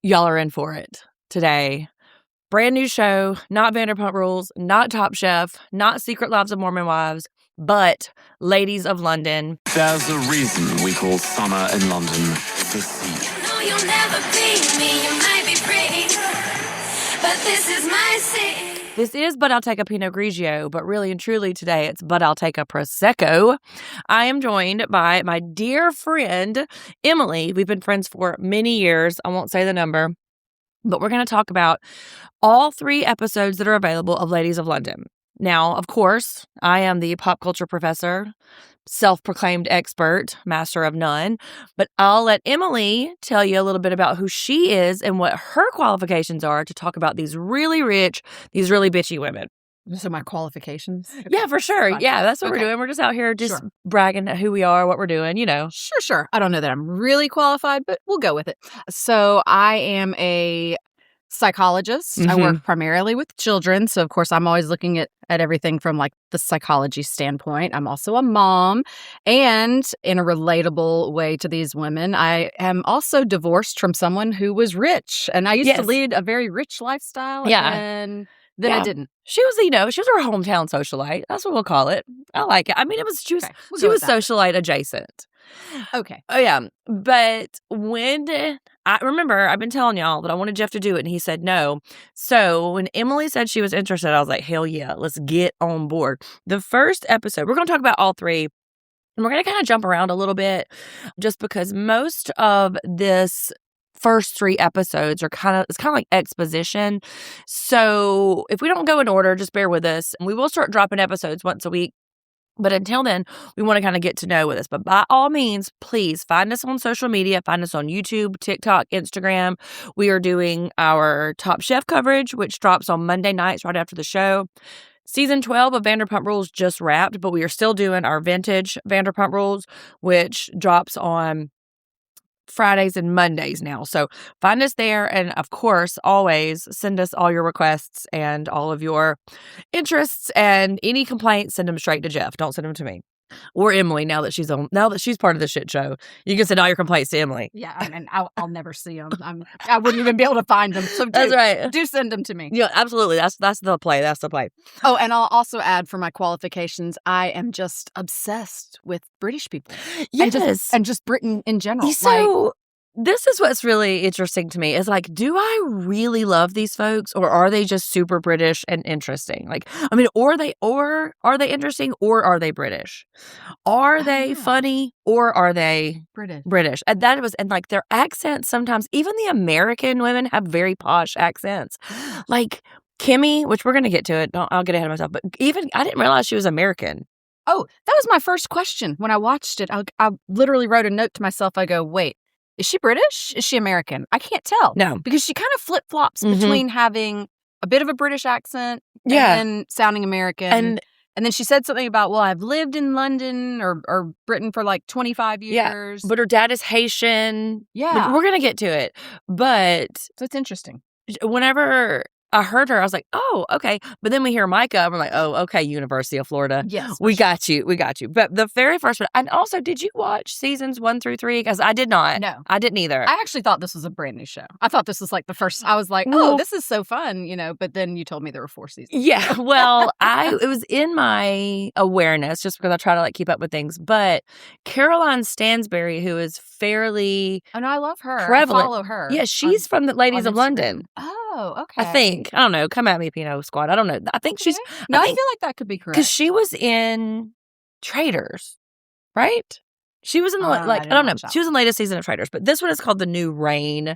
Y'all are in for it today. Brand new show, not Vanderpump Rules, not Top Chef, not Secret Lives of Mormon Wives, but Ladies of London. There's a reason we call summer in London the sea. You know you'll never beat me, you might be pretty, but this is my city. This is But I'll Take a Pinot Grigio, but really and truly today it's But I'll Take a Prosecco. I am joined by my dear friend, Emilie. We've been friends for many years. I won't say the number, but we're going to talk about all 3 episodes that are available of Ladies of London. Now, of course, I am the pop culture professor, self-proclaimed expert, master of none, but I'll let Emilie tell you a little bit about who she is and what her qualifications are to talk about these really rich, these really bitchy women. So my qualifications? Okay. Yeah, for sure. Fine. Yeah, that's what Okay. we're doing. We're just out here just Sure. bragging at who we are, what we're doing, you know. Sure. I don't know that I'm really qualified, but we'll go with it. So I am a psychologist. I work primarily with children. So, of course, I'm always looking at everything from like the psychology standpoint. I'm also a mom. And in a relatable way to these women, I am also divorced from someone who was rich. And I used to lead a very rich lifestyle. Yeah. And then I didn't. She was, she was her hometown socialite. That's what we'll call it. I like it. I mean, she was, Okay, we'll she go was with that. socialite adjacent. Okay. Oh, yeah. But I remember, I've been telling y'all that I wanted Jeff to do it, and he said no. So when Emilie said she was interested, I was like, hell yeah, let's get on board. The first episode, we're going to talk about all 3. And we're going to kind of jump around a little bit just because most of this first 3 episodes are it's kind of like exposition. So if we don't go in order, just bear with us. And we will start dropping episodes once a week. But until then, we want to kind of get to know with us. But by all means, please find us on social media. Find us on YouTube, TikTok, Instagram. We are doing our Top Chef coverage, which drops on Monday nights right after the show. Season 12 of Vanderpump Rules just wrapped, but we are still doing our vintage Vanderpump Rules, which drops on Fridays and Mondays now. So find us there. And of course, always send us all your requests and all of your interests and any complaints, send them straight to Jeff. Don't send them to me or Emilie now that she's part of the shit show. You can send all your complaints to Emilie. Yeah, I mean, I'll never see them. I wouldn't even be able to find them. So That's right. Do send them to me. Yeah, absolutely. That's the play. That's the play. Oh, and I'll also add for my qualifications, I am just obsessed with British people. Yes. And just Britain in general. So this is what's really interesting to me is like, do I really love these folks or are they just super British and interesting? Like, I mean, or are they interesting or are they British? Are they funny or are they British? And and like their accents sometimes, even the American women have very posh accents. Like Kimmy, which we're going to get to it. I'll get ahead of myself. But even I didn't realize she was American. Oh, that was my first question. When I watched it, I literally wrote a note to myself. I go, wait. Is she British? Is she American? I can't tell. No. Because she kind of flip-flops between having a bit of a British accent and sounding American. And then she said something about, well, I've lived in London or Britain for like 25 years. But her dad is Haitian. Yeah. We're going to get to it. But so it's interesting. Whenever I heard her, I was like, oh, okay. But then we hear Micah, and we're like, oh, okay, University of Florida. Yes. We got you. But the very first one, and also, did you watch seasons 1 through 3? Because I did not. No. I didn't either. I actually thought this was a brand new show. I thought this was like the first. I was like, oh, this is so fun, but then you told me there were 4 seasons. Yeah. Well, it was in my awareness just because I try to like keep up with things. But Caroline Stansberry, who is fairly I love her. prevalent. I follow her. Yeah, she's from the Ladies of London. Oh, okay. I think. I don't know. Come at me, Pinot Squad. I don't know. I think she's. No, I feel like that could be correct. Because she was in Traitors, right? She was in the, I don't know. She was in the latest season of Traitors. But this one is called The New Reign.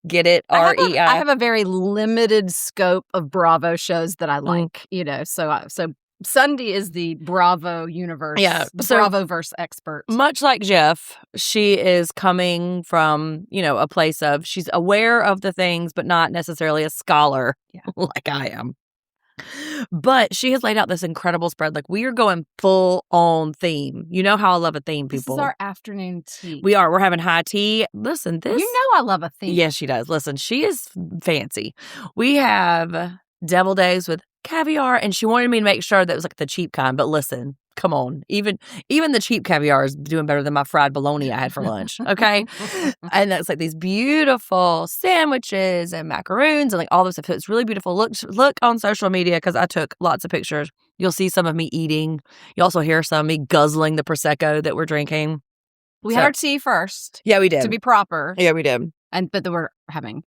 Get it? REI. I have a very limited scope of Bravo shows that I like, So Sundi is the Bravo universe. Yeah. The Bravo-verse expert. Much like Jeff, she is coming from, a place of, she's aware of the things, but not necessarily a scholar like I am. But she has laid out this incredible spread. Like, we are going full on theme. You know how I love a theme, people. This is our afternoon tea. We are. We're having high tea. Listen, this. You know I love a theme. Yes, she does. Listen, she is fancy. We have deviled eggs with caviar, and she wanted me to make sure that it was like the cheap kind. But listen, come on, even the cheap caviar is doing better than my fried bologna I had for lunch. Okay, and it's like these beautiful sandwiches and macaroons and like all this stuff. So it's really beautiful. Look on social media because I took lots of pictures. You'll see some of me eating. You also hear some of me guzzling the prosecco that we're drinking. We had our tea first. Yeah, we did. To be proper. Yeah, we did. But then we're having,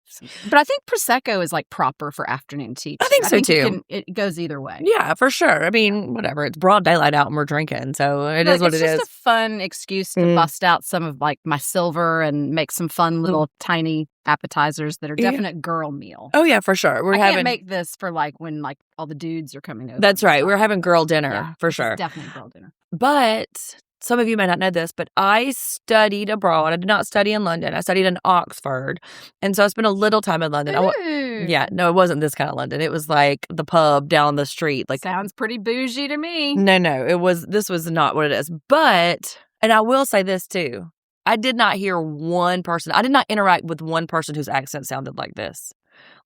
but I think Prosecco is like proper for afternoon tea. I think so too. It goes either way. Yeah, for sure. I mean, whatever. It's broad daylight out and we're drinking, so it is what it is. It's just a fun excuse to bust out some of like my silver and make some fun little tiny appetizers that are definite girl meal. Oh yeah, for sure. I can't make this for like when like all the dudes are coming over. That's right. We're having girl dinner for sure. Definitely girl dinner. But some of you may not know this, but I studied abroad. I did not study in London. I studied in Oxford. And so I spent a little time in London. Yeah, no, it wasn't this kind of London. It was like the pub down the street. Like sounds pretty bougie to me. No, this was not what it is. But, and I will say this too. I did not hear one person. I did not interact with one person whose accent sounded like this.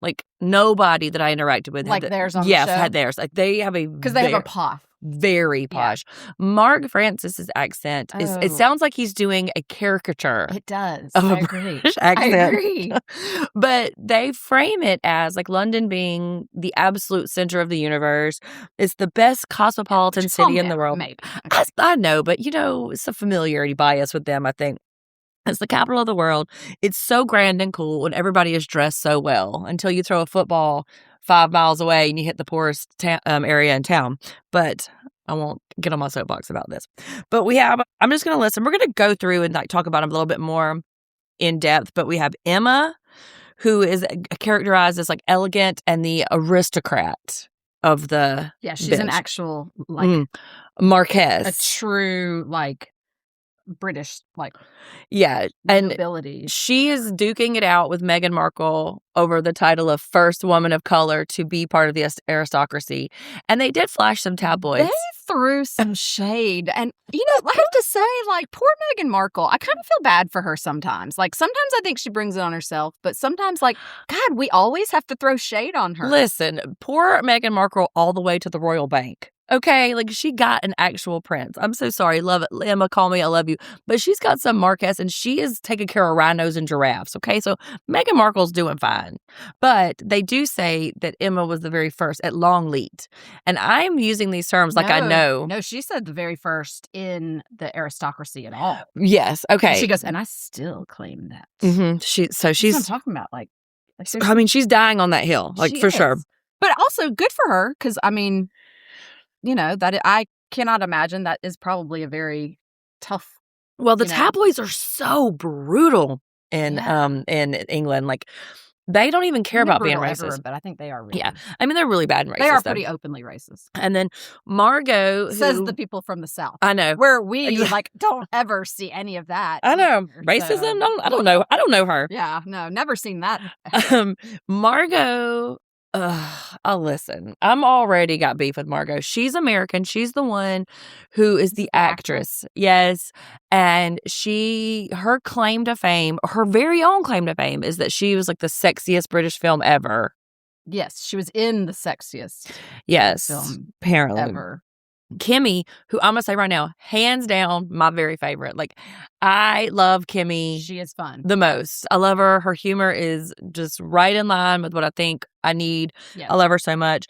Like nobody that I interacted with like theirs on the show? Yes, had theirs. Like they have because they have a posh. Very posh. Yeah. Mark Francis's accent it sounds like he's doing a caricature. It does. Of I a agree. British accent. I agree. But they frame it as like London being the absolute center of the universe. It's the best cosmopolitan city in the world. Maybe. Okay. I know, but it's a familiarity bias with them, I think. It's the capital of the world. It's so grand and cool, and everybody is dressed so well until you throw a football 5 miles away and you hit the poorest area in town. But I won't get on my soapbox about this. But I'm just going to listen. We're going to go through and like talk about them a little bit more in depth. But we have Emma, who is characterized as like elegant and the aristocrat of the she's bench. An actual like Marquess. A true like British like and nobility. She is duking it out with Meghan Markle over the title of first woman of color to be part of the aristocracy, and they did flash some tabloids. They threw some shade, and I have to say, like, poor Meghan Markle, I kind of feel bad for her sometimes. Like, sometimes I think she brings it on herself, but sometimes, like, God, we always have to throw shade on her. Listen, poor Meghan Markle all the way to the royal bank. Okay, like she got an actual prince. I'm so sorry. Love it. Emma, call me. I love you. But she's got some Marquess and she is taking care of rhinos and giraffes. Okay, so Meghan Markle's doing fine. But they do say that Emma was the very first at Longleat. And I'm using these terms like I know. No, she said the very first in the aristocracy at all. Yes, okay. And she goes, and I still claim that. Mm-hmm. She's That's what I'm talking about. Like I mean, she's dying on that hill, like for sure. But also good for her because, I mean, that I cannot imagine that is probably a very tough. Well, the tabloids are so brutal in England. Like they don't even care about being racist. Ever, but I think they are really. Yeah. I mean, they're really bad and racist. They are pretty openly racist. And then Margot says the people from the South. I know. Where we don't ever see any of that. I know. Racism? So. I don't know. I don't know her. Yeah, no, never seen that. Margot. I'll listen. I'm already got beef with Margot. She's American. She's the one who is the actress. Yes. And her claim to fame, her very own claim to fame, is that she was like the sexiest British film ever. Yes, she was in the sexiest film apparently. Ever. Kimmy, who I'm going to say right now, hands down, my very favorite. Like, I love Kimmy. She is fun. The most. I love her. Her humor is just right in line with what I think I need. Yes. I love her so much.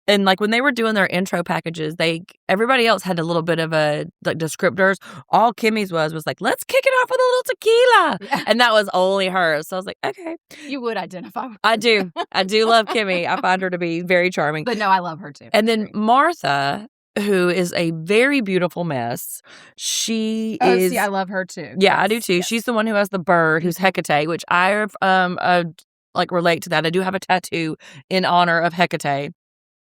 And like when they were doing their intro packages, everybody else had a little bit of a like descriptors. All Kimmy's was like, let's kick it off with a little tequila. Yeah. And that was only hers. So I was like, okay. You would identify with her. I do. I do love Kimmy. I find her to be very charming. But no, I love her too. And then Martha, who is a very beautiful mess. She is. See, I love her too. Yeah, I do too. Yes. She's the one who has the bird, who's Hecate, which I like relate to that. I do have a tattoo in honor of Hecate.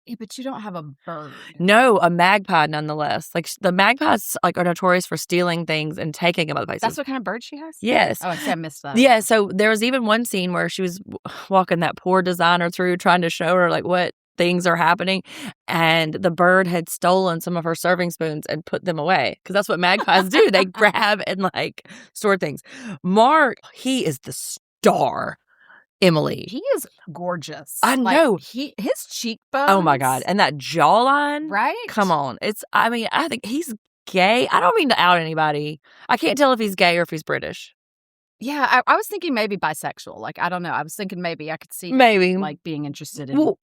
Yeah, but you don't have a bird. No, a magpie nonetheless. Like the magpies are notorious for stealing things and taking them other places. That's what kind of bird she has? Yes. Oh, I missed that. Yeah, so there was even one scene where she was walking that poor designer through trying to show her like what things are happening, and the bird had stolen some of her serving spoons and put them away because that's what magpies do. They grab and like store things. Mark, he is the star. Emilie. He is gorgeous. I know. His cheekbones. Oh my God. And that jawline. Right? Come on. I think he's gay. I don't mean to out anybody. I can't tell if he's gay or if he's British. Yeah, I was thinking maybe bisexual. Like, I don't know. I was thinking maybe I could see Maybe. like being interested in both.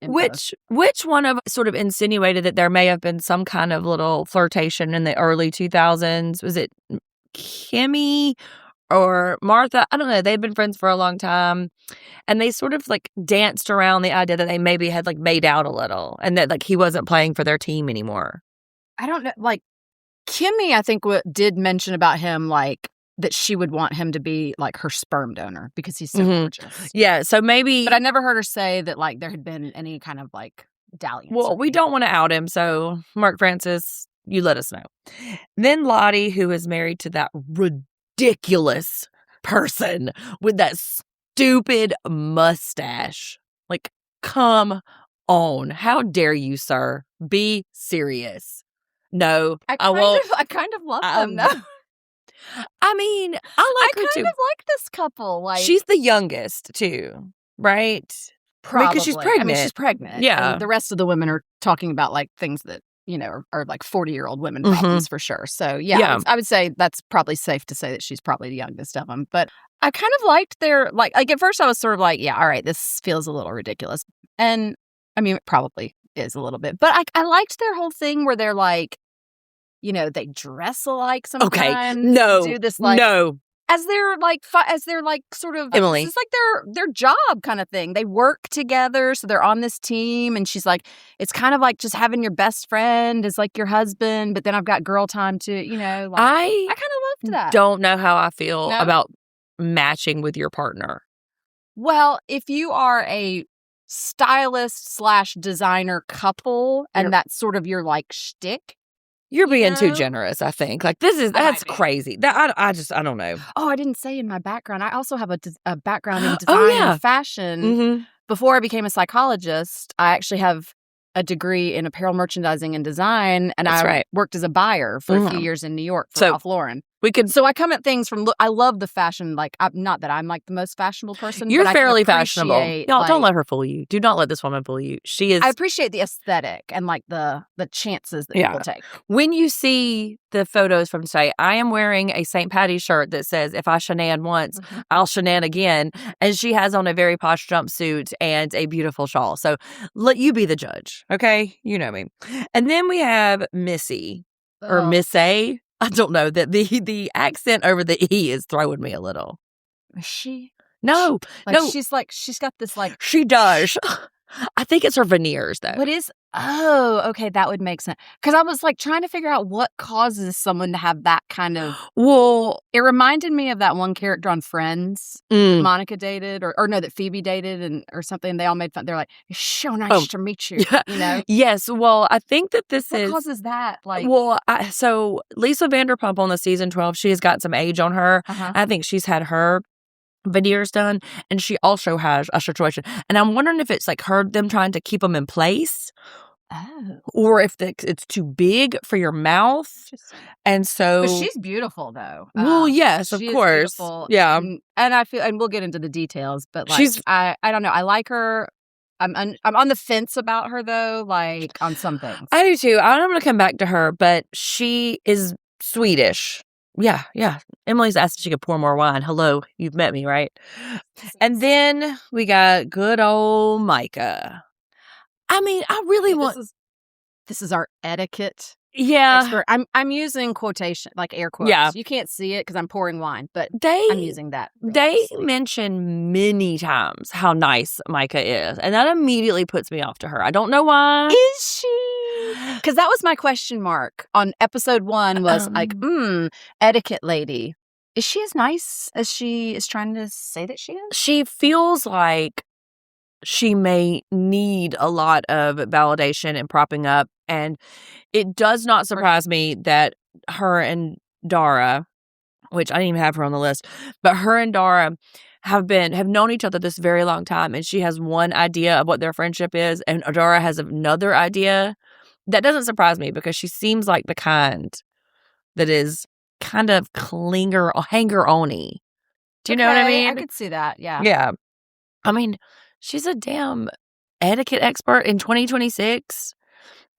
Which one of sort of insinuated that there may have been some kind of little flirtation in the early 2000s? Was it Kimmy or Martha? I don't know. They'd been friends for a long time. And they sort of like danced around the idea that they maybe had like made out a little and that like he wasn't playing for their team anymore. I don't know. Like, Kimmy, I think, did mention about him, like, that she would want him to be like her sperm donor because he's so gorgeous. Yeah, so maybe. But I never heard her say that like there had been any kind of like dalliance. Well, we don't want to out him, so Mark Francis, you let us know. Then Lottie, who is married to that ridiculous person with that stupid mustache. Like, come on. How dare you, sir? Be serious. No, I won't. I kind of love them, though. I mean, I like her too. I kind of like this couple. Like, she's the youngest too, right? Probably. Because she's pregnant. I mean, she's pregnant. Yeah. And the rest of the women are talking about like things that, you know, are like 40-year-old women problems for sure. So, yeah. I would say that's probably safe to say that she's probably the youngest of them. But I kind of liked their, like at first I was sort of like, yeah, all right, this feels a little ridiculous. And I mean, it probably is a little bit. But I liked their whole thing where they're like, you know, they dress alike sometimes. Okay. No. Do this like. No. As they're like sort of Emilie. It's like their job kind of thing. They work together, so they're on this team, and she's like, it's kind of like just having your best friend is like your husband, but then I've got girl time too. You know, like, I kind of loved that. Don't know how I feel about matching with your partner. Well, if you are a stylist / designer couple, and that's sort of your like shtick. You're being too generous, I think. Like, that's crazy. That I don't know. Oh, I didn't say in my background. I also have a background in design and fashion. Mm-hmm. Before I became a psychologist, I actually have a degree in apparel merchandising and design, and worked as a buyer for a few years in New York for Ralph Lauren. So I come at things from, I love the fashion, like, not that I'm like the most fashionable person. You're but fairly fashionable. Y'all, like, don't let her fool you. Do not let this woman fool you. She is. I appreciate the aesthetic and like the chances that people take. When you see the photos from today, I am wearing a St. Patty's shirt that says, if I shenan once, I'll shenan again. And she has on a very posh jumpsuit and a beautiful shawl. So let you be the judge. Okay? You know me. And then we have Missy or Miss A. I don't know, that the accent over the E is throwing me a little. Is she? No. No. She's got this like. She does. I think it's her veneers, though. What is? Oh, okay. That would make sense. Because I was like trying to figure out what causes someone to have that kind of. Well, it reminded me of that one character on Friends Monica dated, or no, that Phoebe dated, or something. They all made fun. They're like, "It's so nice to meet you." Yeah. You know? Yes. Well, I think that what causes that? Like, well, so Lisa Vanderpump on the season 12, she has got some age on her. I think she's had her veneers done, and she also has a situation, and I'm wondering if it's like them trying to keep them in place, or if it's too big for your mouth. And so, but she's beautiful though. Well, yes, of course, yeah. And I feel, and we'll get into the details, but like, I don't know. I like her. I'm on the fence about her though, like on some things. I do too. I'm going to come back to her, but she is Swedish. Yeah. Emily's asked if she could pour more wine. Hello, you've met me, right? And then we got good old Micah. I mean, I really want. This is our etiquette. Yeah, expert. I'm using quotation, like air quotes. Yeah, you can't see it because I'm pouring wine, but I'm using that. They mention many times how nice Micah is, and that immediately puts me off to her. I don't know why. Is she? Because that was my question mark on episode 1. Was like, etiquette lady. Is she as nice as she is trying to say that she is? She feels like she may need a lot of validation and propping up. And it does not surprise me that her and Dara, which I didn't even have her on the list, but her and Dara have known each other this very long time. And she has one idea of what their friendship is, and Dara has another idea. That doesn't surprise me because she seems like the kind that is kind of hanger-on-y. Do you know what I mean? I could see that, yeah. Yeah. I mean, she's a damn etiquette expert in 2026.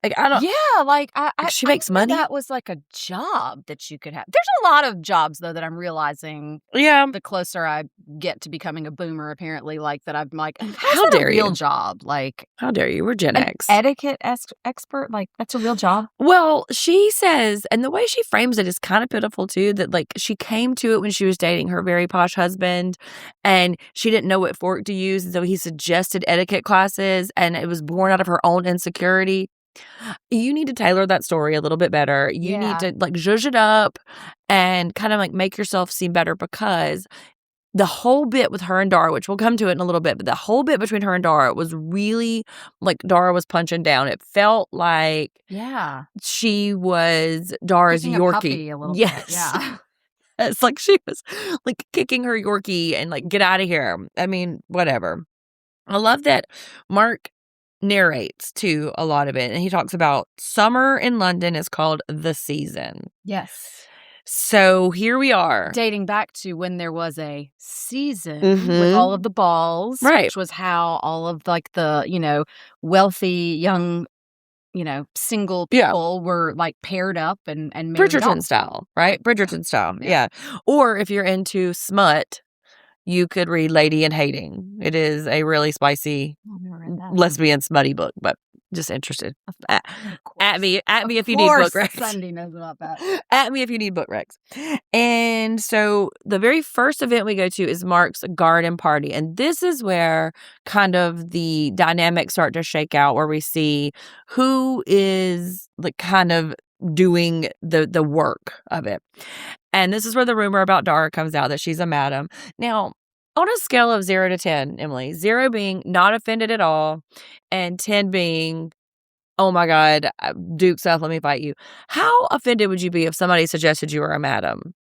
Like, I don't. Yeah, like She I makes didn't know money. that was like a job that you could have. There's a lot of jobs though that I'm realizing Yeah. the closer I get to becoming a boomer, apparently, like that I'm like, how's How that a dare real you? job? Like How dare you? We're Gen an X. etiquette expert, like that's a real job. Well, she says, and the way she frames it is kind of pitiful too, that like she came to it when she was dating her very posh husband and she didn't know what fork to use. And so he suggested etiquette classes and it was born out of her own insecurity. You need to tailor that story a little bit better. You need Yeah. to like zhuzh it up and kind of like make yourself seem better because the whole bit with her and Dara, which we'll come to it in a little bit, but the whole bit between her and Dara was really like Dara was punching down. It felt like Yeah. she was Dara's Kicking a Yorkie. puppy a little Yes. bit. Yeah. It's like she was like kicking her Yorkie and like, get out of here. I mean, whatever. I love that Mark narrates too a lot of it. And he talks about summer in London is called the season. Yes. So here we are. Dating back to when there was a season Mhm. with all of the balls, Right. which was how all of like the, wealthy young, single Yeah. people were like paired up and married Bridgerton off. style, right? Bridgerton style. Yeah. Yeah. Or if you're into smut, you could read Lady in Hating. It is a really spicy I've never read that. lesbian smutty book, but just interested. Of At me Of if you need book course recs. Sunday knows about that. At me if you need book recs. And so the very first event we go to is Mark's garden party. And this is where kind of the dynamics start to shake out, where we see who is like kind of doing the work of it. And this is where the rumor about Dara comes out, that she's a madam. Now, on a scale of 0 to 10, Emily, 0 being not offended at all, and 10 being, oh my God, Duke Seth, let me fight you. How offended would you be if somebody suggested you were a madam?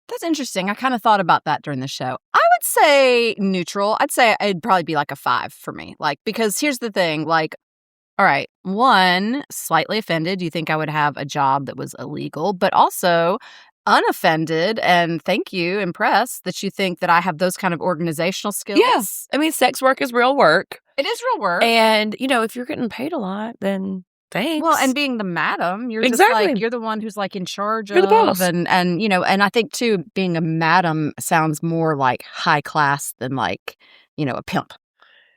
That's interesting. I kind of thought about that during the show. I would say neutral. I'd say it'd probably be like a 5 for me. Like, because here's the thing, like, all right, 1, slightly offended. You think I would have a job that was illegal, but also unoffended and thank you, impressed that you think that I have those kind of organizational skills. Yes. I mean, sex work is real work. It is real work. And, if you're getting paid a lot, then thanks. Well, and being the madam, you're Exactly. just like, you're the one who's like in charge You're the boss. and I think too, being a madam sounds more like high class than like, a pimp.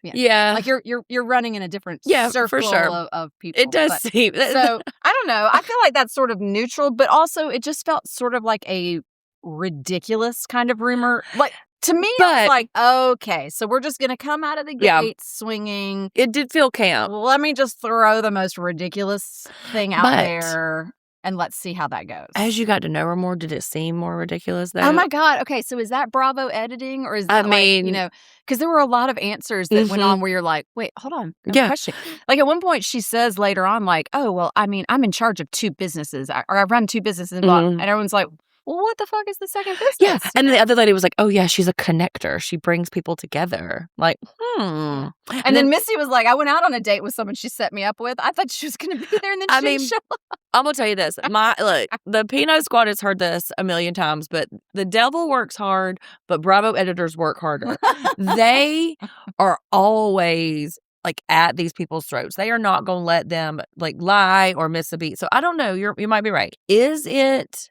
Yeah. Like you're running in a different Yeah, circle for sure. of people. It does But- seem. So I don't know. I feel like that's sort of neutral, but also it just felt sort of like a ridiculous kind of rumor. Like to me, it But- was like, okay, so we're just gonna come out of the Yeah. gate swinging. It did feel camp. Let me just throw the most ridiculous thing out But- there, and let's see how that goes. As you got to know her more, did it seem more ridiculous though? Oh my God. Okay. So is that Bravo editing or is I that mean- because there were a lot of answers that went Mhm. on where you're like, wait, hold on. I have a Yeah. question. Like at one point she says later on, like, oh, well, I mean, I'm in charge of 2 businesses or I run 2 businesses and blah. Mhm. And everyone's like, well, what the fuck is the second business? Yeah. And the other lady was like, oh yeah, she's a connector. She brings people together. Like, And then Missy was like, I went out on a date with someone she set me up with. I thought she was going to be there and then I she mean, didn't show up. I'm gonna tell you this. Look, the Pinot Squad has heard this a million times, but the devil works hard, but Bravo editors work harder. They are always like at these people's throats. They are not gonna let them like lie or miss a beat. So I don't know. You might be right. Is it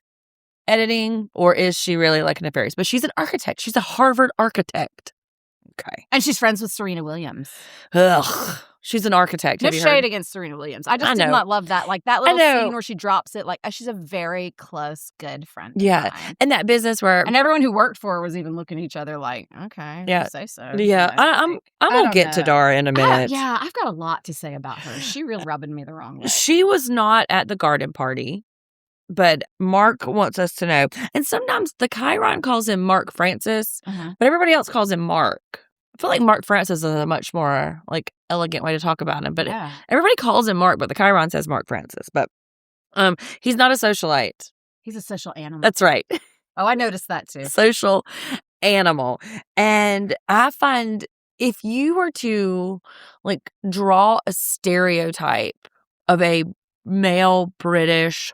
editing or is she really like a nefarious? But she's an architect. She's a Harvard architect. Okay. And she's friends with Serena Williams. Ugh. She's an architect. No Have you shade heard? against Serena Williams. I just I did know. not love that. Like that little know. scene where she drops it. Like she's a very close, good friend. of Yeah. mine. And that business where And everyone who worked for her was even looking at each other like, okay, Yeah. you say so. yeah, You know, I'm like, gonna don't get to know. Dara in a minute. Yeah, I've got a lot to say about her. She really rubbing me the wrong way. She was not at the garden party, but Mark wants us to know. And sometimes the Chiron calls him Mark Francis, Uh-huh. but everybody else calls him Mark. I feel like Mark Francis is a much more like elegant way to talk about him, but Yeah. everybody calls him Mark, but the Chiron says Mark Francis. But he's not a socialite. He's a social animal. That's right. Oh, I noticed that too. Social animal. And I find if you were to like draw a stereotype of a male British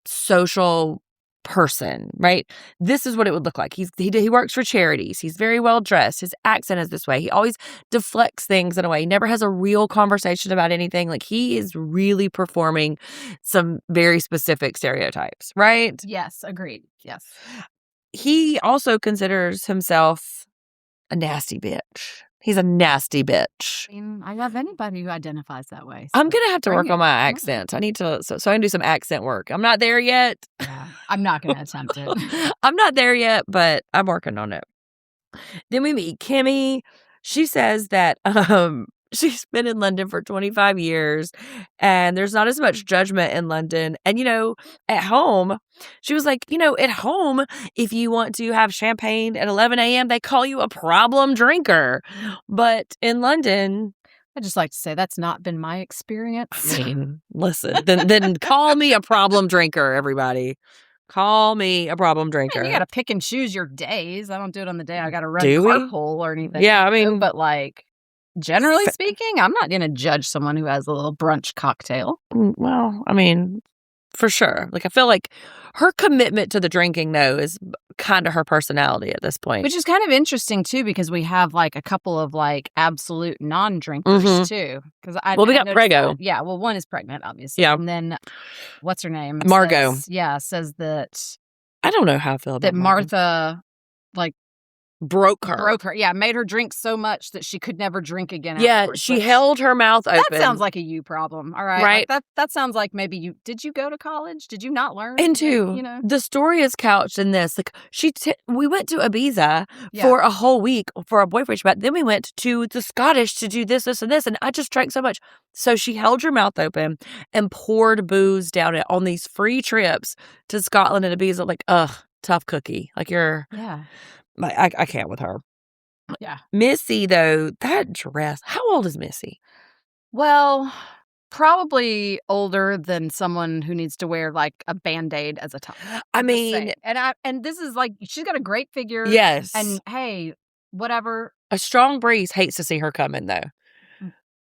social person, right? This is what it would look like. He works for charities. He's very well dressed. His accent is this way. He always deflects things in a way. He never has a real conversation about anything. Like, he is really performing some very specific stereotypes, right? Yes, agreed. Yes. He also considers himself a nasty bitch. He's a nasty bitch. I mean, I love anybody who identifies that way. I'm going to have to work bring on it. my Yeah. accent. I need to, so I can do some accent work. I'm not there yet. Yeah, I'm not going to attempt it. I'm not there yet, but I'm working on it. Then we meet Kimmy. She says that she's been in London for 25 years and there's not as much judgment in London. And, at home, she was like, at home, if you want to have champagne at 11 a.m., they call you a problem drinker. But in London, I just like to say that's not been my experience. I mean, listen, then call me a problem drinker, everybody. Call me a problem drinker. You got to pick and choose your days. I don't do it on the day I got to run Do we? carpool or anything. Yeah, I mean, but like generally speaking, I'm not going to judge someone who has a little brunch cocktail. well, I mean, for sure. Like, I feel like her commitment to the drinking, though, is kind of her personality at this point. Which is kind of interesting, too, because we have like a couple of like absolute non-drinkers, too. Because we got Prego. Yeah, well, one is pregnant, obviously. Yeah. And then, what's her name? Margot. Says that I don't know how I feel about that Martha, like, broke her. Yeah, made her drink so much that she could never drink again. Yeah, afterwards. she held her mouth open. That sounds like a you problem. All right. Right. Like that sounds like maybe did you go to college? Did you not learn? And two, the story is couched in this. Like, we went to Ibiza for a whole week for a boyfriend trip. Then we went to the Scottish to do this, and this. And I just drank so much. So she held her mouth open and poured booze down it on these free trips to Scotland and Ibiza. Like, tough cookie. Like, I can't with her. Yeah. Missy, though, that dress. How old is Missy? Well, probably older than someone who needs to wear like a Band-Aid as a top. I mean, and this is like, she's got a great figure. Yes. And hey, whatever. A strong breeze hates to see her coming, though.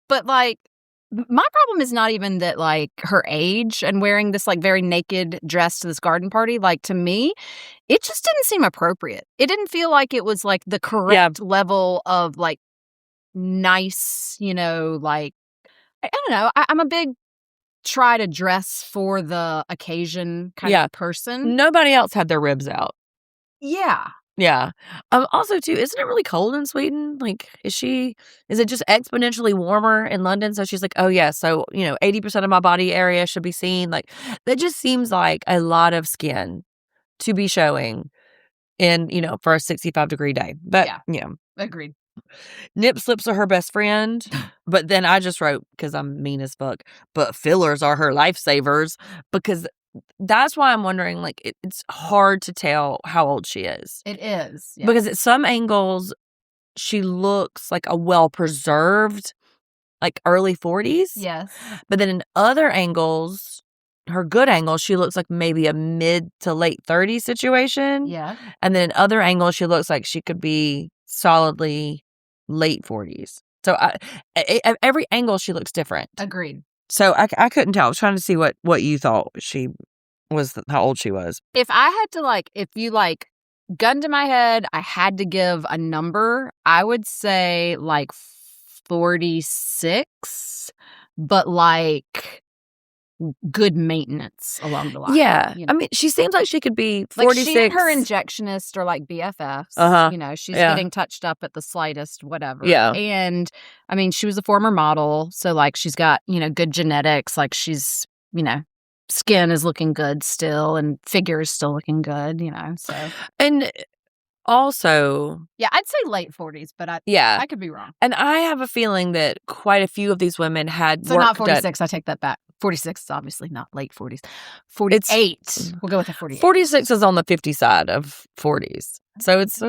But like, my problem is not even that like her age and wearing this like very naked dress to this garden party. Like, to me, it just didn't seem appropriate. It didn't feel like it was like the correct level of like nice, like, I don't know. I'm a big try to dress for the occasion kind of person. Nobody else had their ribs out. Yeah. Yeah. Also, too, isn't it really cold in Sweden? Like, is it just exponentially warmer in London? So she's like, oh, yeah, so, 80% of my body area should be seen. Like, that just seems like a lot of skin to be showing in, for a 65-degree day. But, Agreed. Nip slips are her best friend. But then I just wrote, because I'm mean as fuck, but fillers are her lifesavers, because that's why I'm wondering, like, it's hard to tell how old she is. It is. Yeah. Because at some angles, she looks like a well-preserved, like, early 40s. Yes. But then in other angles, her good angles, she looks like maybe a mid to late 30s situation. Yeah. And then in other angles, she looks like she could be solidly late 40s. So at every angle, she looks different. Agreed. So I couldn't tell. I was trying to see what you thought how old she was. If I had to if you gun to my head, I had to give a number, I would say 46, but good maintenance along the line. Yeah. I mean, she seems like she could be 46. She and her injectionist are like BFFs. She's getting touched up at the slightest, whatever. Yeah. And I mean, she was a former model. So she's got, good genetics. Like she's, skin is looking good still and figure is still looking good, so. And also, yeah, I'd say late 40s, but I could be wrong. And I have a feeling that quite a few of these women had so work not 46. done. I take that back. 46 is obviously not late 40s. 48. We'll go with the 48. 46 is on the 50 side of 40s, so it's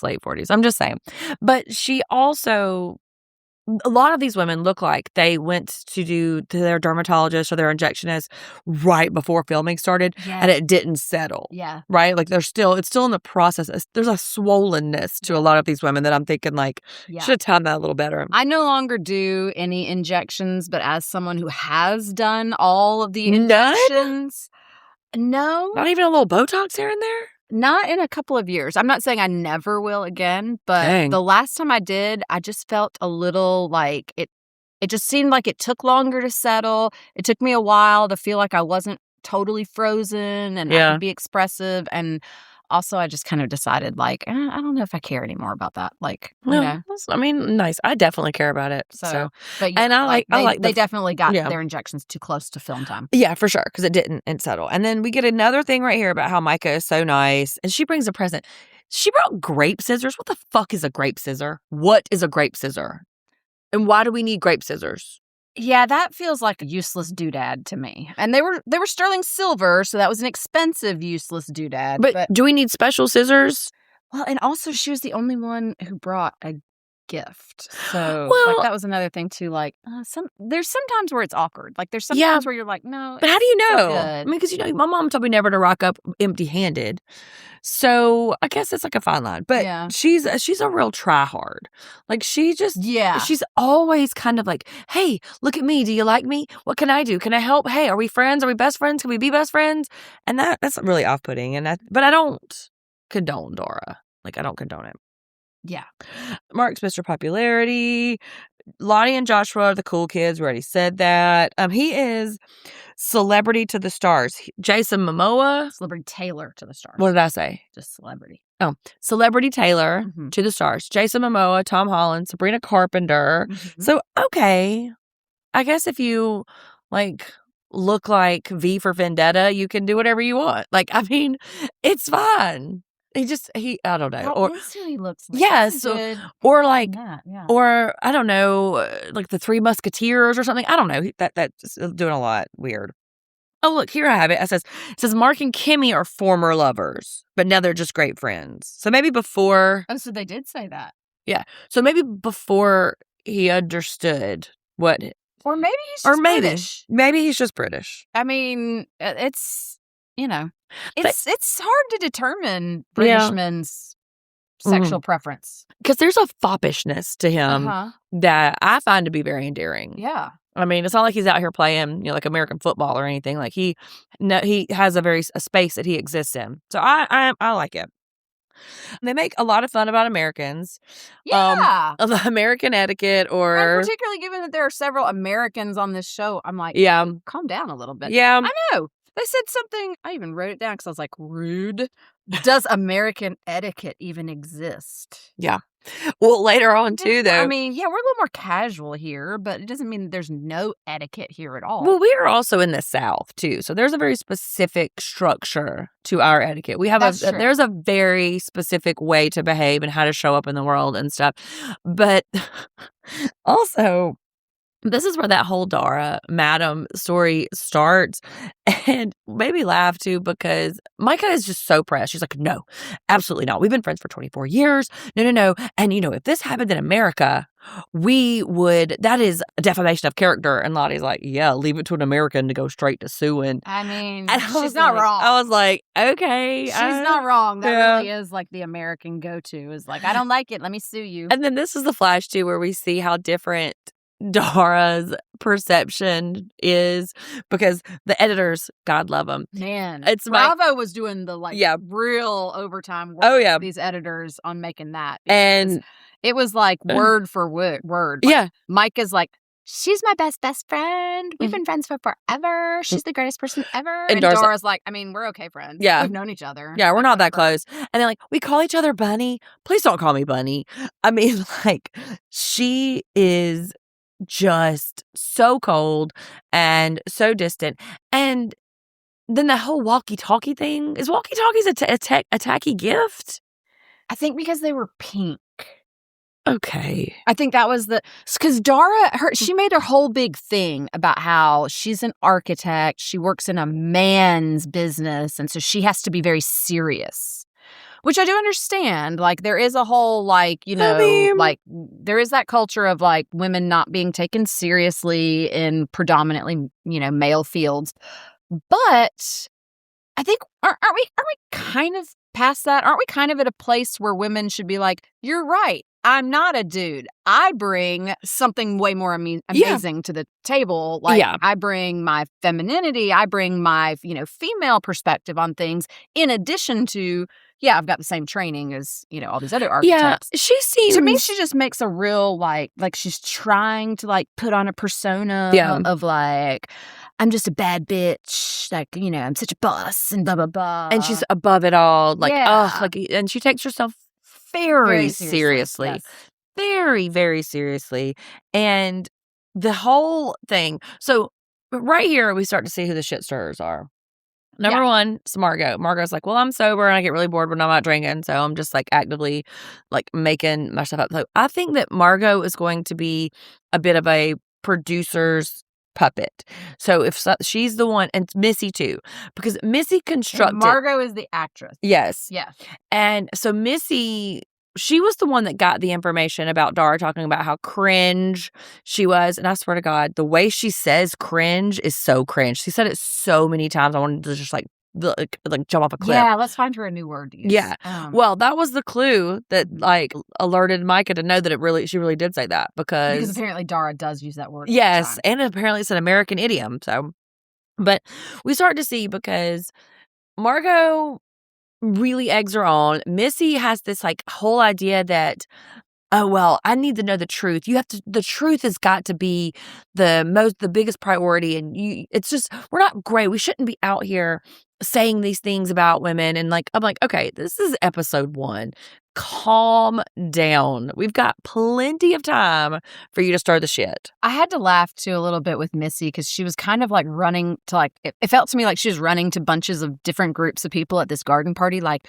late 40s. I'm just saying, but she also. A lot of these women look like they went to their dermatologist or their injectionist right before filming started, and it didn't settle. Yeah. Right? Like it's still in the process. There's a swollenness to a lot of these women that I'm thinking should have timed that a little better. I no longer do any injections, but as someone who has done all of the injections, No. Not even a little Botox here and there? Not in a couple of years. I'm not saying I never will again, but Dang. the last time I did, I just felt a little like it just seemed like it took longer to settle. It took me a while to feel like I wasn't totally frozen and I could be expressive. And also, I just kind of decided, like, I don't know if I care anymore about that. Like, you know. I mean, nice. I definitely care about it. So, but yeah, and I like they definitely got their injections too close to film time. Yeah, for sure, because it didn't settle. And then we get another thing right here about how Micah is so nice, and she brings a present. She brought grape scissors. What the fuck is a grape scissor? What is a grape scissor? And why do we need grape scissors? Yeah, that feels like a useless doodad to me. And they were sterling silver, so that was an expensive useless doodad. But do we need special scissors? Well, and also she was the only one who brought a gift. So Well, that was another thing too. Like there's sometimes where it's awkward. Like there's sometimes where you're like, no. But how do you know? So I mean, because my mom told me never to rock up empty-handed. So I guess it's like a fine line. But she's a real try-hard. Like she's always kind of like, hey, look at me. Do you like me? What can I do? Can I help? Hey, are we friends? Are we best friends? Can we be best friends? And that's really off-putting. But I don't condone Dora. Like I don't condone it. Yeah. Mark's Mr. Popularity. Lottie and Joshua are the cool kids. We already said that. He is celebrity to the stars. Jason Momoa. Celebrity Taylor to the stars. What did I say? Just celebrity. Oh, celebrity Taylor to the stars. Jason Momoa, Tom Holland, Sabrina Carpenter. So, okay. I guess if you, look like V for Vendetta, you can do whatever you want. Like, I mean, it's fine. I don't know. Or that's who he looks like. Yeah, or or I don't know, like the Three Musketeers or something. I don't know. That's doing a lot weird. Oh, look, here I have it. It says Mark and Kimmy are former lovers, but now they're just great friends. So maybe before. Oh, so they did say that. Yeah. So maybe before he understood what. Or maybe he's just British. Maybe he's just British. I mean, it's, it's hard to determine British men's sexual preference. Because there's a foppishness to him that I find to be very endearing. Yeah. I mean, it's not like he's out here playing, like American football or anything. Like he has a space that he exists in. So I like it. They make a lot of fun about Americans. Yeah. American etiquette or... And particularly given that there are several Americans on this show, I'm like, calm down a little bit. Yeah. I know. They said something, I even wrote it down because I was like, rude. Does American etiquette even exist? Yeah. Well, later on, too, though. I mean, yeah, we're a little more casual here, but it doesn't mean there's no etiquette here at all. Well, we are also in the South, too. So there's a very specific structure to our etiquette. We have there's a very specific way to behave and how to show up in the world and stuff. But also, this is where that whole Dara Madam story starts, and made me laugh too because Micah is just so pressed. She's like, no, absolutely not. We've been friends for 24 years. No. And if this happened in America, that is a defamation of character. And Lottie's like, yeah, leave it to an American to go straight to suing. I mean, she's not wrong. I was like, okay. She's not wrong. That really is like the American go-to is like, I don't like it. Let me sue you. And then this is the flash too, where we see how different Dara's perception is because the editors, God love them. Man, Bravo was doing the real overtime work. Oh yeah, these editors on making that, and it was like word for word. Like, Micah's like, she's my best friend. We've been friends for forever. She's the greatest person ever. And Dora's like, I mean, we're okay friends. Yeah, we've known each other. Yeah, we're not that close. And they're like, we call each other Bunny. Please don't call me Bunny. I mean, she is just so cold and so distant. And then the whole walkie-talkie thing, is walkie-talkies a tacky gift? I think because they were pink. Okay. I think that was because Dara, she made a whole big thing about how she's an architect. She works in a man's business. And so she has to be very serious. Which I do understand. Like, there is a whole, there is that culture of, women not being taken seriously in predominantly, male fields. But I think, aren't we kind of past that? Aren't we kind of at a place where women should be like, you're right, I'm not a dude. I bring something way more amazing to the table. Like, I bring my femininity. I bring my, female perspective on things in addition to, I've got the same training as, all these other archetypes. Yeah, she seems... To me, she just makes a real, like she's trying to, like, put on a persona of, like, I'm just a bad bitch. Like, I'm such a boss and blah, blah, blah. And she's above it all. Like, and she takes herself very seriously. Yes. Very, very seriously. And the whole thing. So right here, we start to see who the shit stirrers are. Number one, it's Margot. Margot's like, well, I'm sober and I get really bored when I'm not drinking. So I'm just like actively like making my stuff up. So I think that Margot is going to be a bit of a producer's puppet. So if she's the one, and Missy too, because Missy constructed... Margot is the actress. Yes. Yes. And so Missy... She was the one that got the information about Dara talking about how cringe she was. And I swear to God, the way she says cringe is so cringe. She said it so many times. I wanted to just like jump off a cliff. Yeah, let's find her a new word to use. Yeah. Well, that was the clue that like alerted Micah to know that she really did say that because apparently Dara does use that word. Yes. And apparently it's an American idiom. So, but we start to see because Margot really eggs her on. Missy has this like whole idea that, oh, well, I need to know the truth. The truth has got to be the biggest priority. And it's just, we're not great. We shouldn't be out here saying these things about women. And like, I'm like, okay, this is episode 1. Calm down. We've got plenty of time for you to stir the shit. I had to laugh too a little bit with Missy because she was kind of like running to like, it felt to me like she was running to bunches of different groups of people at this garden party. Like,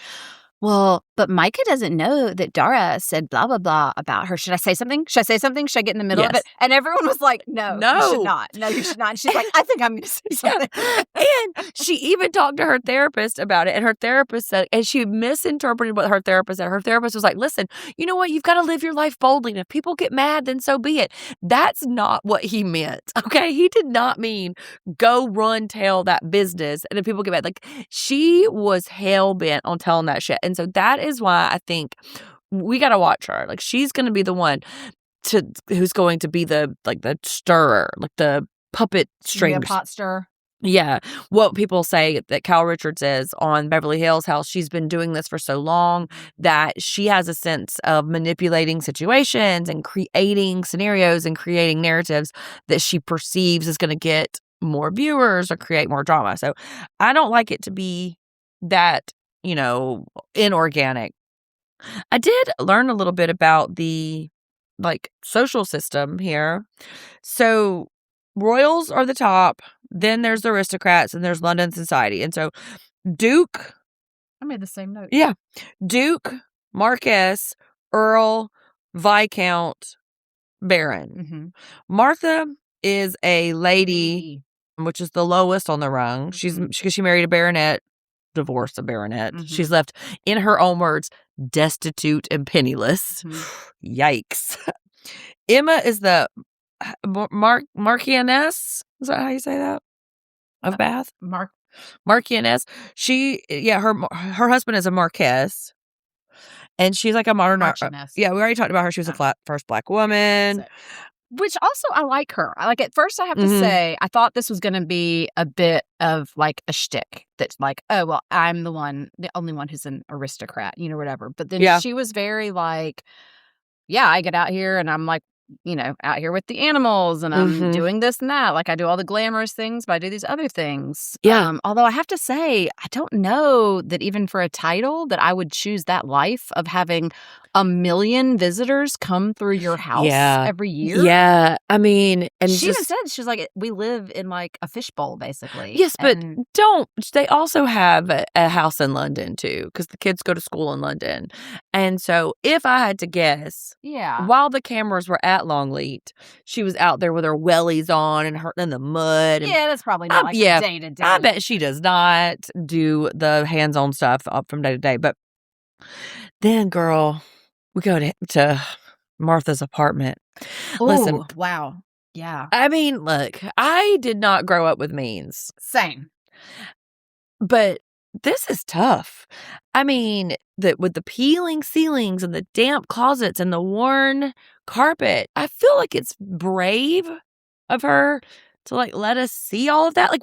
well, but Micah doesn't know that Dara said blah, blah, blah about her. Should I say something? Should I say something? Should I get in the middle of it? And everyone was like, no, you should not. No, you should not. And she's like, I think I'm going to say something. And she even talked to her therapist about it. And her therapist said, and she misinterpreted what her therapist said. Her therapist was like, listen, you know what? You've got to live your life boldly. And if people get mad, then so be it. That's not what he meant. Okay. He did not mean go run tell that business. And then people get mad. Like she was hell bent on telling that shit. And so that is why I think we got to watch her. Like she's going to be the one who's going to be the stirrer, like the puppet string. The pot stirrer. Yeah. What people say that Cal Richards is on Beverly Hills, how she's been doing this for so long that she has a sense of manipulating situations and creating scenarios and creating narratives that she perceives is going to get more viewers or create more drama. So I don't like it to be that, inorganic. I did learn a little bit about the social system here. So royals are the top, then there's the aristocrats, and there's London society. And so Duke, I made the same note. Yeah. Duke, Marquess, Earl, Viscount, Baron. Mm-hmm. Martha is a lady, which is the lowest on the rung. She married a baronet, divorced a baronet. Mm-hmm. She's left, in her own words, destitute and penniless. Mm-hmm. Yikes. Emma is the Marchioness. Is that how you say that? Of Bath? Marchioness. Her husband is a Marquess. And she's like a modern... Yeah, we already talked about her. She was the first Black woman. Which also, I like her. At first, I have to say, I thought this was going to be a bit of like a shtick. That's like, oh, well, I'm the only one who's an aristocrat, whatever. But then she was very like, yeah, I get out here and I'm like, out here with the animals and I'm doing this and that. Like I do all the glamorous things, but I do these other things. Yeah. Although I have to say, I don't know that even for a title that I would choose that life of having 1 million visitors come through your house every year. Yeah. I mean, and she even said, she's like, we live in like a fishbowl, basically. Yes, but they also have a house in London too, because the kids go to school in London. And so if I had to guess, while the cameras were at Longleat, she was out there with her wellies on and in the mud. And that's probably not day to day. I bet she does not do the hands-on stuff up from day to day. But then, girl, we go to Martha's apartment. Ooh, listen, wow. Yeah. I mean, look, I did not grow up with means. Same. But this is tough. I mean, with the peeling ceilings and the damp closets and the worn carpet, I feel like it's brave of her to like let us see all of that. Like,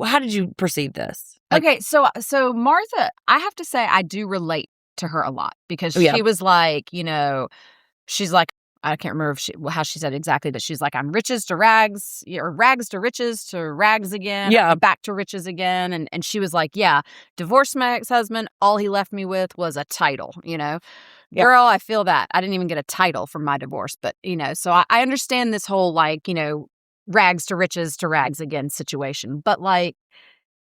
how did you perceive this? Like, Okay, so Martha, I have to say I do relate to her a lot because yeah. she was like, she's like, I can't remember how she said it exactly, but she's like, I'm riches to rags, or rags to riches to rags again, Yeah. back to riches again. And she was like, yeah, divorced my ex-husband. All he left me with was a title, Yeah. Girl, I feel that. I didn't even get a title from my divorce, but, so I understand this whole, like, rags to riches to rags again situation. But, like,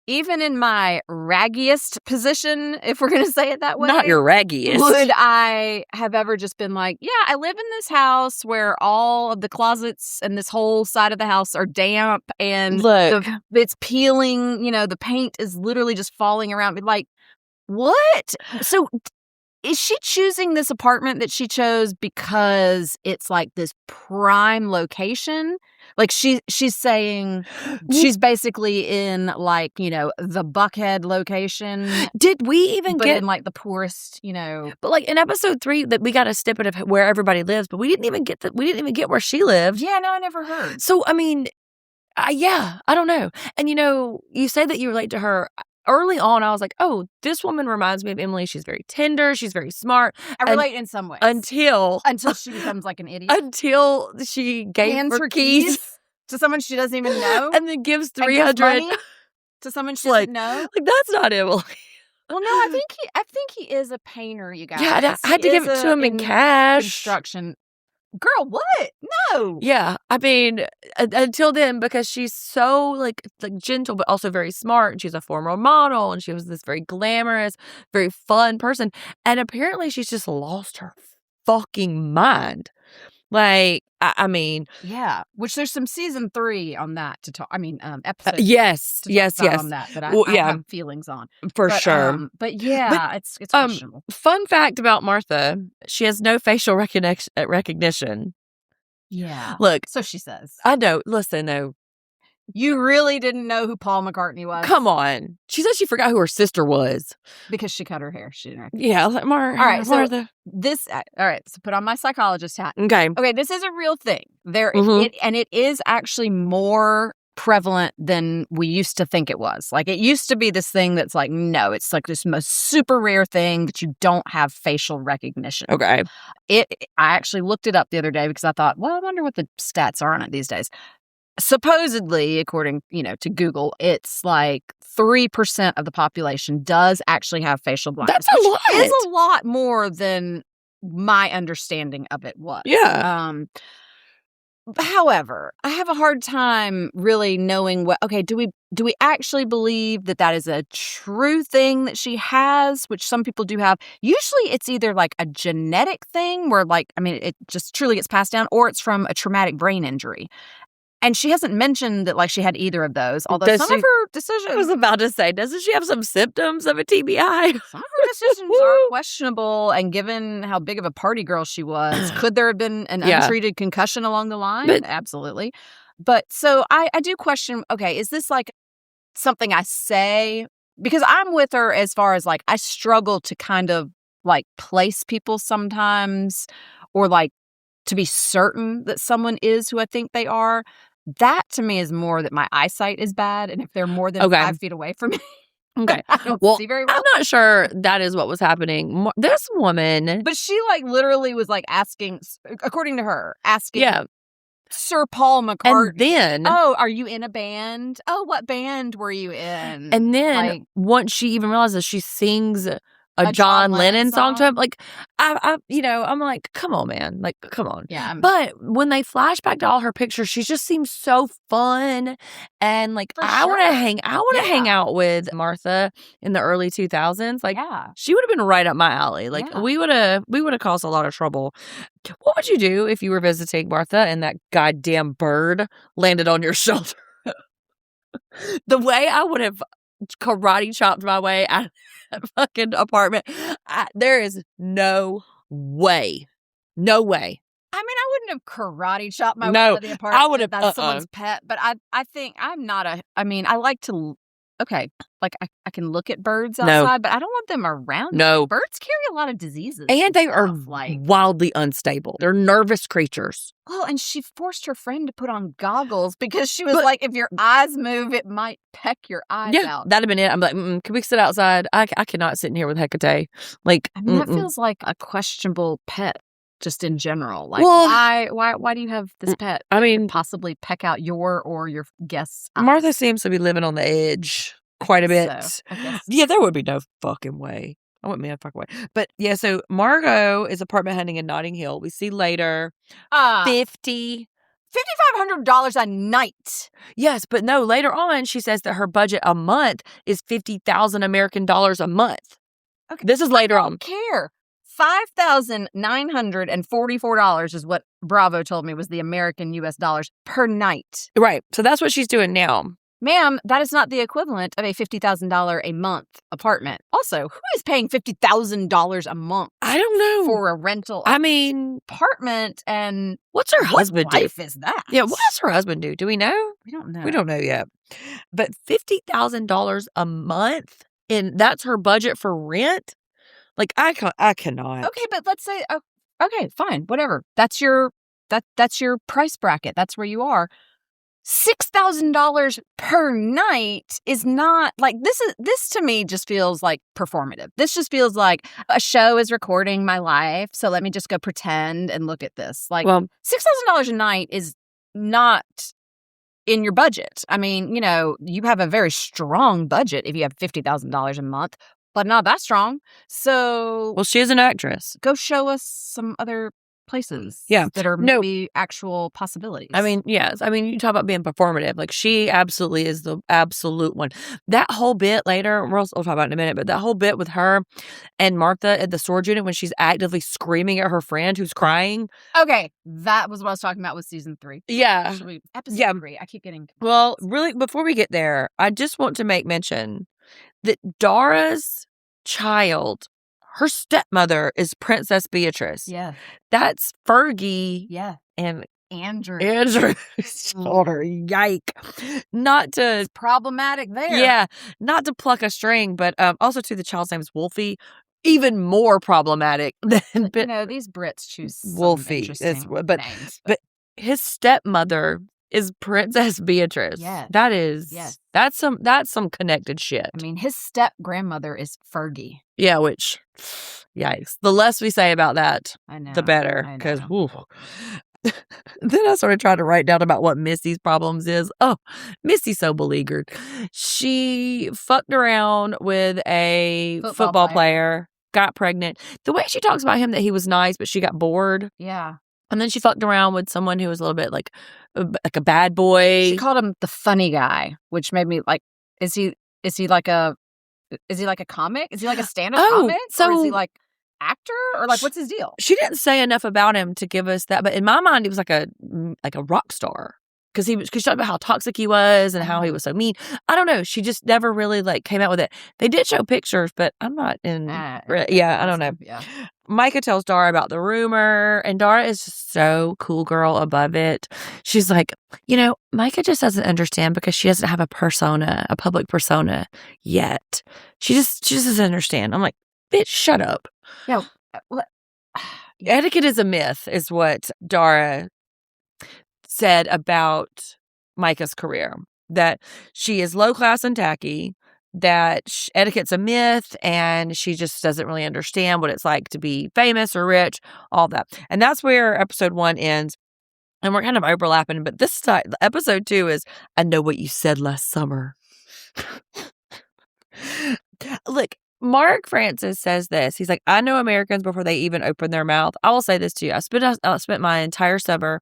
even in my raggiest position, if we're going to say it that way. Not your raggiest. Would I have ever just been like, yeah, I live in this house where all of the closets and this whole side of the house are damp and Look, it's peeling, the paint is literally just falling around me. Like, what? So is she choosing this apartment that she chose because it's like this prime location? Like she's saying she's basically in like, the Buckhead location. Did we even but get in like the poorest, But like in episode 3 that we got a snippet of where everybody lives, but we didn't even get where she lived. Yeah, no, I never heard. So I mean, I don't know. And you say that you relate to her. Early on, I was like, oh, this woman reminds me of Emily. She's very tender. She's very smart. I relate in some ways. Until she becomes like an idiot. Until she gave her keys to someone she doesn't even know. And then gives 300 to someone she doesn't know. Like, that's not Emily. Well, no, I think he is a painter, you guys. Yeah, I had to give it to him in cash. Construction. Girl, what? No. Yeah, I mean, until then, because she's so like gentle, but also very smart. And she's a former model, and she was this very glamorous, very fun person. And apparently, she's just lost her fucking mind. Like, I mean, yeah. Which there's some season 3 on that to talk. I mean, episode. Yes. On that I have feelings on for sure. But yeah, it's questionable. Fun fact about Martha: she has no facial recognition. Yeah. Look, so she says. I know. Listen, though. You really didn't know who Paul McCartney was? Come on. She said she forgot who her sister was. Because she cut her hair. She didn't recognize. Yeah. I was like, all right. So put on my psychologist hat. Okay. Okay, this is a real thing. It is actually more prevalent than we used to think it was. Like, it used to be this thing that's like, no, it's like this most super rare thing that you don't have facial recognition. Okay. I actually looked it up the other day because I thought, well, I wonder what the stats are on it these days. Supposedly, according, to Google, it's like 3% of the population does actually have facial blindness. That's a lot. Which is a lot more than my understanding of it was. Yeah. However, I have a hard time really knowing do we actually believe that is a true thing that she has, which some people do have. Usually it's either like a genetic thing where it just truly gets passed down, or it's from a traumatic brain injury. And she hasn't mentioned that she had either of those, although some of her decisions... I was about to say, doesn't she have some symptoms of a TBI? Some of her decisions are questionable, and given how big of a party girl she was, could there have been an untreated concussion along the line? Absolutely. But so I do question, okay, is this something I say? Because I'm with her as far as I struggle to kind of place people sometimes, or to be certain that someone is who I think they are. That to me is more that my eyesight is bad, and if they're more than 5 feet away from me, okay, I don't see very well. I'm not sure that is what was happening. This woman, but she literally was asking, according to her, Sir Paul McCartney. And then, oh, are you in a band? Oh, what band were you in? And then once she even realizes she sings a John Lennon song to him, I'm like, come on, man, come on. Yeah. But when they flash back to all her pictures, she just seems so fun, and I want to hang out with Martha in the early 2000s. She would have been right up my alley. We would have caused a lot of trouble. What would you do if you were visiting Martha and that goddamn bird landed on your shoulder? The way I would have karate chopped my way out of that fucking apartment, there is no way. No way. I mean, I wouldn't have karate chopped my way out of the apartment. I would have. That's someone's pet. But I think I'm not I like to okay, like I can look at birds No. outside, but I don't want them around me. No. Birds carry a lot of diseases. And they are stuff, like, wildly unstable. They're nervous creatures. well, and she forced her friend to put on goggles because she was But- like, if your eyes move, it might peck your eyes Yeah, out. that'd have been it. I'm like, can we sit outside? I cannot sit in here with Hecate. Like, I mean, that feels like a questionable pet, just in general. Like, Well- why do you have this pet? I mean, Possibly peck out your or your guest's eyes. Martha seems to be living on the edge quite a bit. So, I guess. Yeah, there would be no fucking way. I wouldn't be a fucking way. But yeah, so Margot is apartment hunting in Notting Hill. We see later $5,500 a night. Yes, but no, later on she says that her budget a month is 50,000 American dollars a month. Okay. This is later on. Care. $5,944 is what Bravo told me was the American US dollars per night. Right. So that's what she's doing now. Ma'am, that is not the equivalent of a $50,000 a month apartment. Also, who is paying $50,000 a month I don't know. for a rental I mean, apartment? And what's her husband what do? life is that? Yeah, what does her husband do? Do we know? We don't know. We don't know yet. But $50,000 a month, and that's her budget for rent? Like, I cannot. Okay, but let's say, okay, fine, whatever. That's your price bracket. That's where you are. $6,000 per night is not like this to me just feels like performative. This just feels like a show is recording my life, so let me just go pretend and look at this. Like, Well, $6,000 a night is not in your budget. I mean, you have a very strong budget if you have $50,000 a month, but not that strong. So she is an actress. go show us some other places that are No. maybe actual possibilities. I mean, yes. I mean, you talk about being performative. Like, she absolutely is the absolute one. That whole bit later, we'll talk about it in a minute, but that whole bit with her and Martha at the storage unit when she's actively screaming at her friend who's crying. Okay, that was what I was talking about with season 3. Yeah. Episode 3. I keep getting... Well, really, before we get there, I just want to make mention that Dara's child, her stepmother, is Princess Beatrice. Yeah. That's Fergie Yeah. and Andrew's daughter. Yike. Not to... It's problematic there. Yeah, not to pluck a string, but also too, the child's name is Wolfie. Even more problematic than these Brits choose some Wolfie. interesting But names. but his stepmother is Princess Beatrice. Yes. That is. Yes. That's some connected shit. I mean, his step grandmother is Fergie. Yeah, which, yikes. The less we say about that, I know. the better. I Because, know. then I started trying to write down about what Missy's problems is. Oh, Missy's so beleaguered. She fucked around with a football player, got pregnant. The way she talks about him, that he was nice, but she got bored. Yeah. And then she fucked around with someone who was a little bit like a bad boy. She called him the funny guy, which made me like, is he like a comic? Is he like a stand-up comic? Or is he like actor? Or like, what's his deal? She didn't say enough about him to give us that, but in my mind, he was like a rock star. Because she talked about how toxic he was and how he was so mean. I don't know. She just never really came out with it. They did show pictures, but I'm not in. I don't know. Yeah. Micah tells Dara about the rumor, and Dara is just so cool girl above it. She's like, Micah just doesn't understand because she doesn't have a public persona yet. She just doesn't understand. I'm like, bitch, shut up. Yeah. What? Etiquette is a myth, is what Dara said about Micah's career. That she is low class and tacky, that etiquette's a myth, and she just doesn't really understand what it's like to be famous or rich, all that. And that's where episode 1 ends. And we're kind of overlapping, but this time, episode 2 is, I know what you said last summer. Look, Mark Francis says this. He's like, I know Americans before they even open their mouth. I will say this to you. I spent my entire summer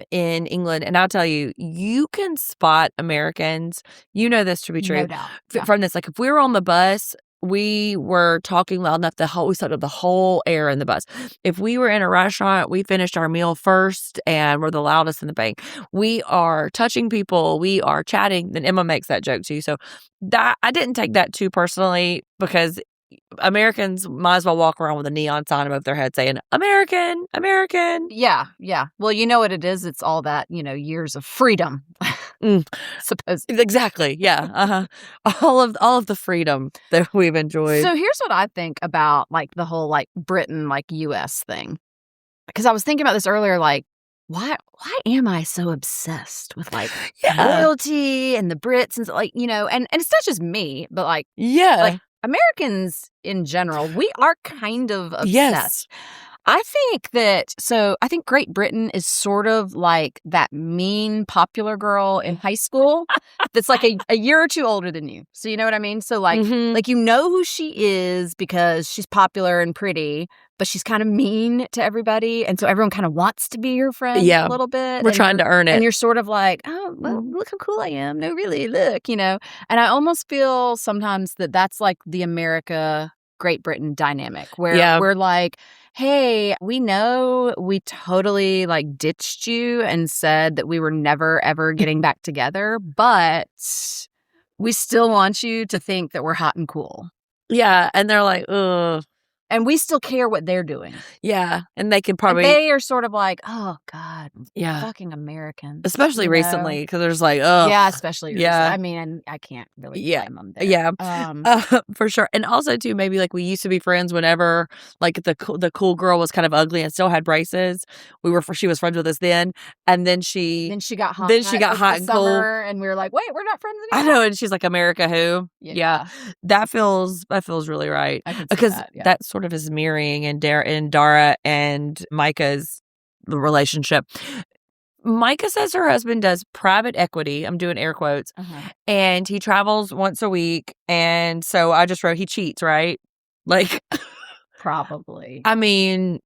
in England, and I'll tell you, you can spot Americans. You know this to be true. No doubt. Yeah. From this, like, if we were on the bus, we were talking loud enough, we sucked up the whole air in the bus. If we were in a restaurant, we finished our meal first and we're the loudest in the bank. We are touching people. We are chatting. Then Emma makes that joke too. So that I didn't take that too personally, because Americans might as well walk around with a neon sign above their head saying, American, American. Yeah. Yeah. Well, you know what it is? It's all that, years of freedom. Supposedly. Exactly. Yeah. All of the freedom that we've enjoyed. So here's what I think about like the whole like Britain, like US thing. Because I was thinking about this earlier, like, why am I so obsessed with like royalty and the Brits and like, and it's not just me, but like Americans in general, we are kind of obsessed. Yes. I think Great Britain is sort of like that mean popular girl in high school that's like a year or two older than you. So you know what I mean? So like you know who she is because she's popular and pretty, but she's kind of mean to everybody. And so everyone kind of wants to be your friend a little bit. We're trying to earn it. And you're sort of like, oh, well, look how cool I am. No, really, look, And I almost feel sometimes that that's like the America Great Britain dynamic where we're like, hey, we know we totally like ditched you and said that we were never ever getting back together, but we still want you to think that we're hot and cool. Yeah, and they're like, ugh. And we still care what they're doing. Yeah, and they can probably... And they are sort of like, oh, God, yeah, fucking Americans. Especially recently, because there's like, oh. Yeah, especially recently. I mean, I can't really blame them there. Yeah, for sure. And also, too, maybe like we used to be friends whenever like the cool girl was kind of ugly and still had braces. She was friends with us then, and then she got hot. Then she got hot and cool, and we were like, wait, we're not friends anymore. I know, and she's like, America who? Yeah. That feels really right. Because that sort of is mirroring in Dara and Micah's relationship. Micah says her husband does private equity. I'm doing air quotes. And he travels once a week. And so I just wrote, he cheats, right? Like, probably. I mean,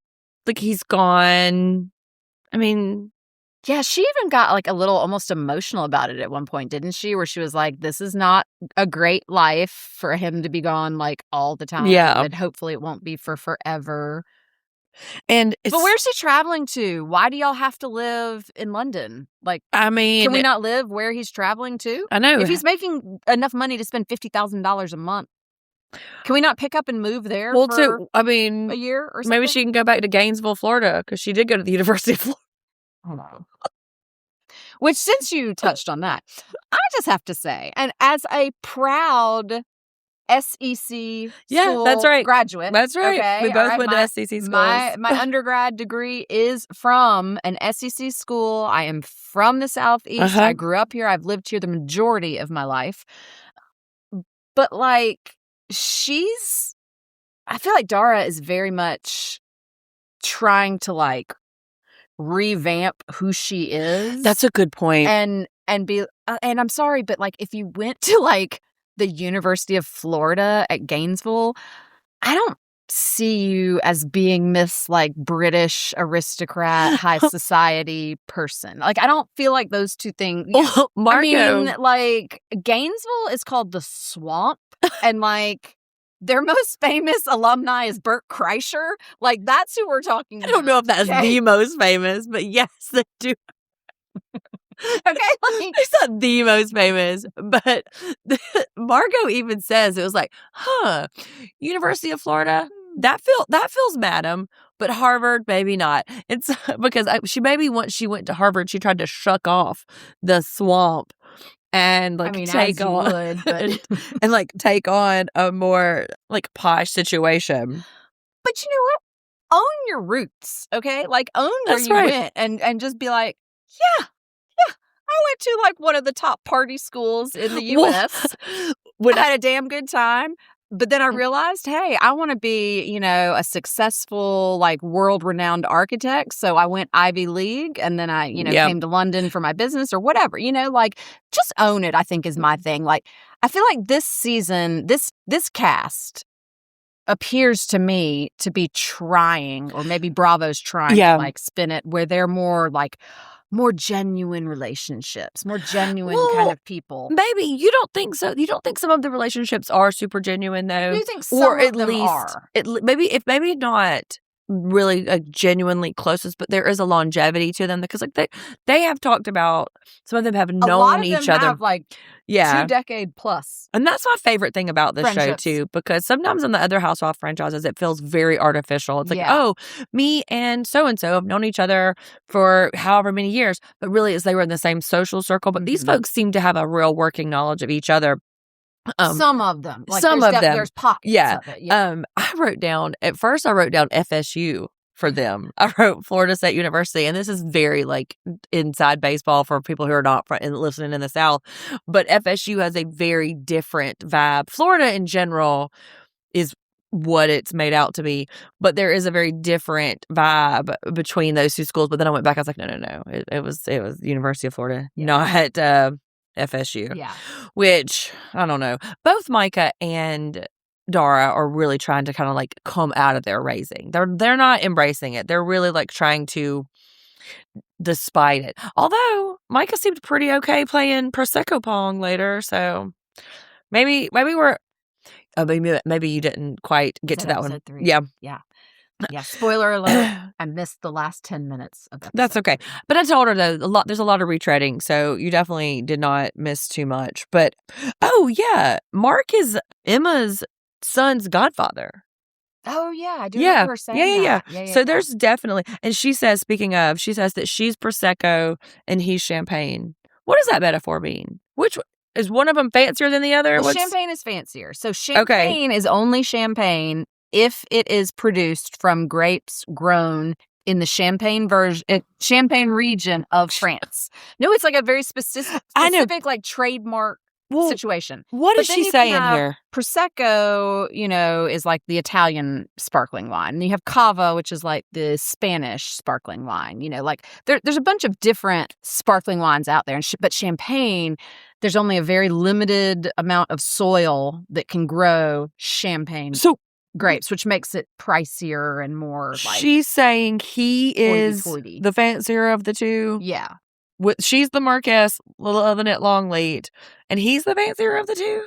like he's gone. I mean, yeah, she even got like a little almost emotional about it at one point, didn't she? Where she was like, this is not a great life for him to be gone like all the time. Yeah. And hopefully it won't be for forever. But where's he traveling to? Why do y'all have to live in London? Like, I mean, can we not live where he's traveling to? I know. If he's making enough money to spend $50,000 a month, can we not pick up and move there for a year or something? Maybe she can go back to Gainesville, Florida, because she did go to the University of Florida. Hello. Which, since you touched on that, I just have to say, and as a proud SEC school that's right. graduate. That's right. Okay, we both went to SEC schools. My undergrad degree is from an SEC school. I am from the Southeast. I grew up here. I've lived here the majority of my life. But, like, I feel like Dara is very much trying to, like, revamp who she is. That's a good point. And I'm sorry, but like if you went to like the University of Florida at Gainesville, I don't see you as being this like British aristocrat, high society person. Like I don't feel like those two things. Margo. I mean, like Gainesville is called the Swamp, and like their most famous alumni is Bert Kreischer. Like, that's who we're talking about. I don't know if that's the most famous, but yes, they do. Okay, like, it's not the most famous, but Margo even says, it was like, University of Florida, that feels madam, but Harvard, maybe not. It's because once she went to Harvard, she tried to shuck off the swamp. And like take on and like take on a more like posh situation. But you know what? Own your roots, okay? Like own where you went and just be like, yeah, I went to like one of the top party schools in the US. I had a damn good time. But then I realized, hey, I want to be, a successful, like, world-renowned architect. So I went Ivy League, and then I, came to London for my business or whatever. Like, just own it, I think, is my thing. Like, I feel like this season, this cast appears to me to be trying, or maybe Bravo's trying to, like, spin it where they're more, like, more genuine relationships, more genuine kind of people. Maybe you don't think so. You don't think some of the relationships are super genuine though? You think some of them are? Maybe not really genuinely closest, but there is a longevity to them because like they have talked about, some of them have A lot known of each them other. have like Yeah. 2-decade plus. And that's my favorite thing about this show Friendships. too, because sometimes in the other Housewife franchises, it feels very artificial. It's like, Yeah. oh, me and so-and-so have known each other for however many years, but really it's they were in the same social circle. But these Mhm. folks seem to have a real working knowledge of each other. Some of them. Like, some of them. There's pockets Yeah. of it. Yeah. I wrote down FSU for them. I wrote Florida State University, and this is very like inside baseball for people who are not listening in the South. But FSU has a very different vibe. Florida in general is what it's made out to be, but there is a very different vibe between those two schools. But then I went back, I was like, no. It was University of Florida, not FSU. Yeah. Which, I don't know. Both Micah and Dara are really trying to kind of like come out of their raising. They're not embracing it. They're really like trying to, despite it. Although Micah seemed pretty okay playing Prosecco Pong later, so maybe we're maybe you didn't quite get to that one. 3. Yeah. Yeah. Spoiler alert. I missed the last 10 minutes of that. That's okay. But I told her though, there's a lot of retreading, so you definitely did not miss too much. But oh yeah, Mark is Emma's son's godfather. Oh yeah, I do remember her saying Yeah. that. So there's definitely, and she says, speaking of, she says that she's Prosecco and he's champagne. What does that metaphor mean? Which is one of them fancier than the other? Well, champagne is fancier. So champagne is only champagne if it is produced from grapes grown in the Champagne region of France. No, it's like a very specific like trademark situation. What is she saying here? Prosecco, is like the Italian sparkling wine. And you have Cava, which is like the Spanish sparkling wine. Like there's a bunch of different sparkling wines out there. But champagne, there's only a very limited amount of soil that can grow champagne grapes, which makes it pricier and more like... She's saying he is the fancier of the two? Yeah. She's the Marquess, little oven at Longleat, and he's the fancier of the two?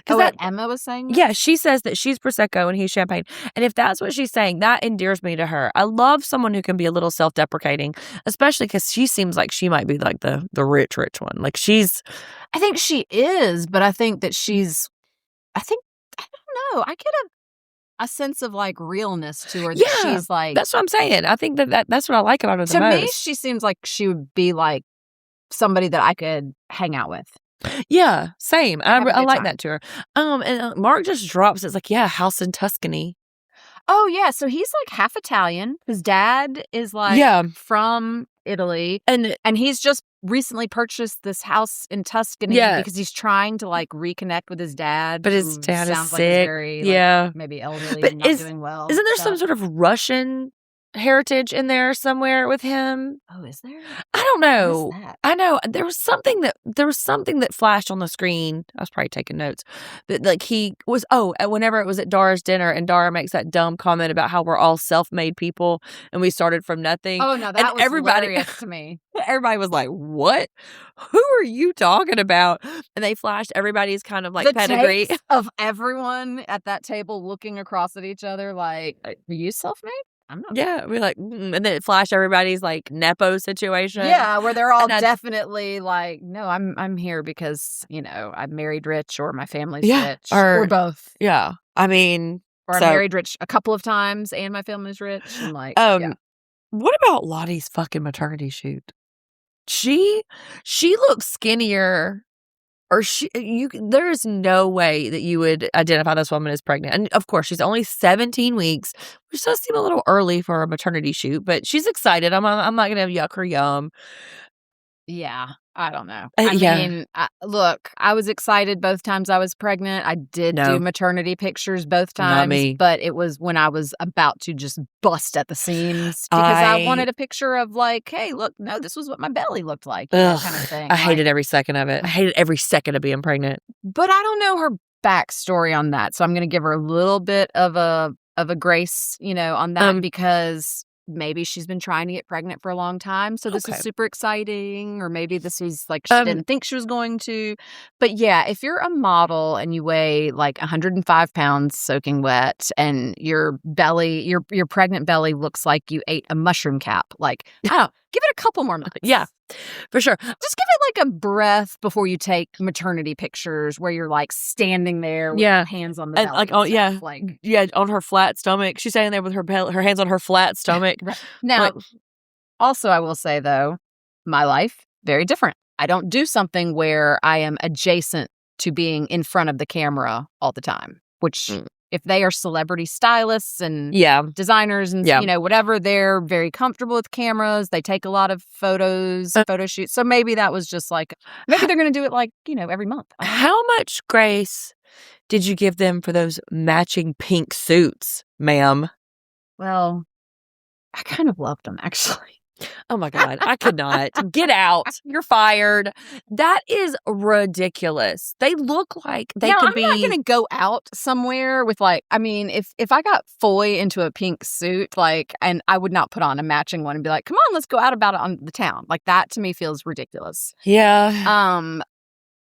What Emma was saying? Yeah, she says that she's Prosecco and he's champagne. And if that's what she's saying, that endears me to her. I love someone who can be a little self-deprecating, especially because she seems like she might be like the rich one. Like I think she is, but I think that I don't know. I get a sense of like realness to her. That she's like, that's what I'm saying. I think that's what I like about her the most. To me, she seems like she would be like somebody that I could hang out with. Yeah, same. I like that to her. And Mark just drops. It's like, house in Tuscany. Oh yeah, so he's like half Italian. His dad is like from Italy, and he's just recently purchased this house in Tuscany because he's trying to like reconnect with his dad. But his dad is sick. Like he's very, like, maybe elderly, but not doing well. Isn't there some sort of Russian heritage in there somewhere with him? Oh, is there? I don't know. I know there was something that flashed on the screen. I was probably taking notes. That like he was whenever it was at Dara's dinner and Dara makes that dumb comment about how we're all self-made people and we started from nothing. Oh no, that was hilarious to me. Everybody was like, "What? Who are you talking about?" And they flashed everybody's kind of like pedigree of everyone at that table looking across at each other like, "Are you self-made?" I'm not. Yeah, we're like, and then it flashed everybody's like Nepo situation. Yeah, where they're all definitely like, no, I'm here because I'm married rich, or my family's rich, or both. Yeah, I mean, or I'm married rich a couple of times, and my family's rich. And like, what about Lottie's fucking maternity shoot? She looks skinnier. Or there is no way that you would identify this woman as pregnant. And of course, she's only 17 weeks, which does seem a little early for a maternity shoot, but she's excited. I'm not going to yuck her yum. Yeah, I don't know. I mean, look, I was excited both times I was pregnant. I did do maternity pictures both times, not me. But it was when I was about to just bust at the seams because I wanted a picture of like, hey, look, no, this was what my belly looked like, that kind of thing. I hated every second of it. I hated every second of being pregnant. But I don't know her backstory on that, so I'm going to give her a little bit of a grace, on that because maybe she's been trying to get pregnant for a long time, so this is Okay. super exciting, or maybe this was like she Um, didn't think she was going to. But yeah, if you're a model and you weigh like 105 pounds soaking wet, and your belly, your pregnant belly looks like you ate a mushroom cap, like, oh, give it a couple more months. Yeah, for sure. Just give it like a breath before you take maternity pictures where you're like standing there with Yeah. your hands on the And belly. like, and oh stuff, yeah, like yeah, on her flat stomach. She's standing there with her hands on her flat stomach. right. Now, Like, also, I will say though, my life very different. I don't do something where I am adjacent to being in front of the camera all the time, which Mm. if they are celebrity stylists and yeah, designers and Yeah. Whatever, they're very comfortable with cameras. They take a lot of photos, photo shoots. So maybe that was just like, maybe they're going to do it like, every month. I don't know. how much grace did you give them for those matching pink suits, ma'am? Well, I kind of loved them actually. Oh my God, I could not. Get out. You're fired. That is ridiculous. They look like they now, could I'm be. not going to go out somewhere with like, I mean, if I got fully into a pink suit, like, and I would not put on a matching one and be like, come on, let's go out about it on the town. Like that to me feels ridiculous. Yeah.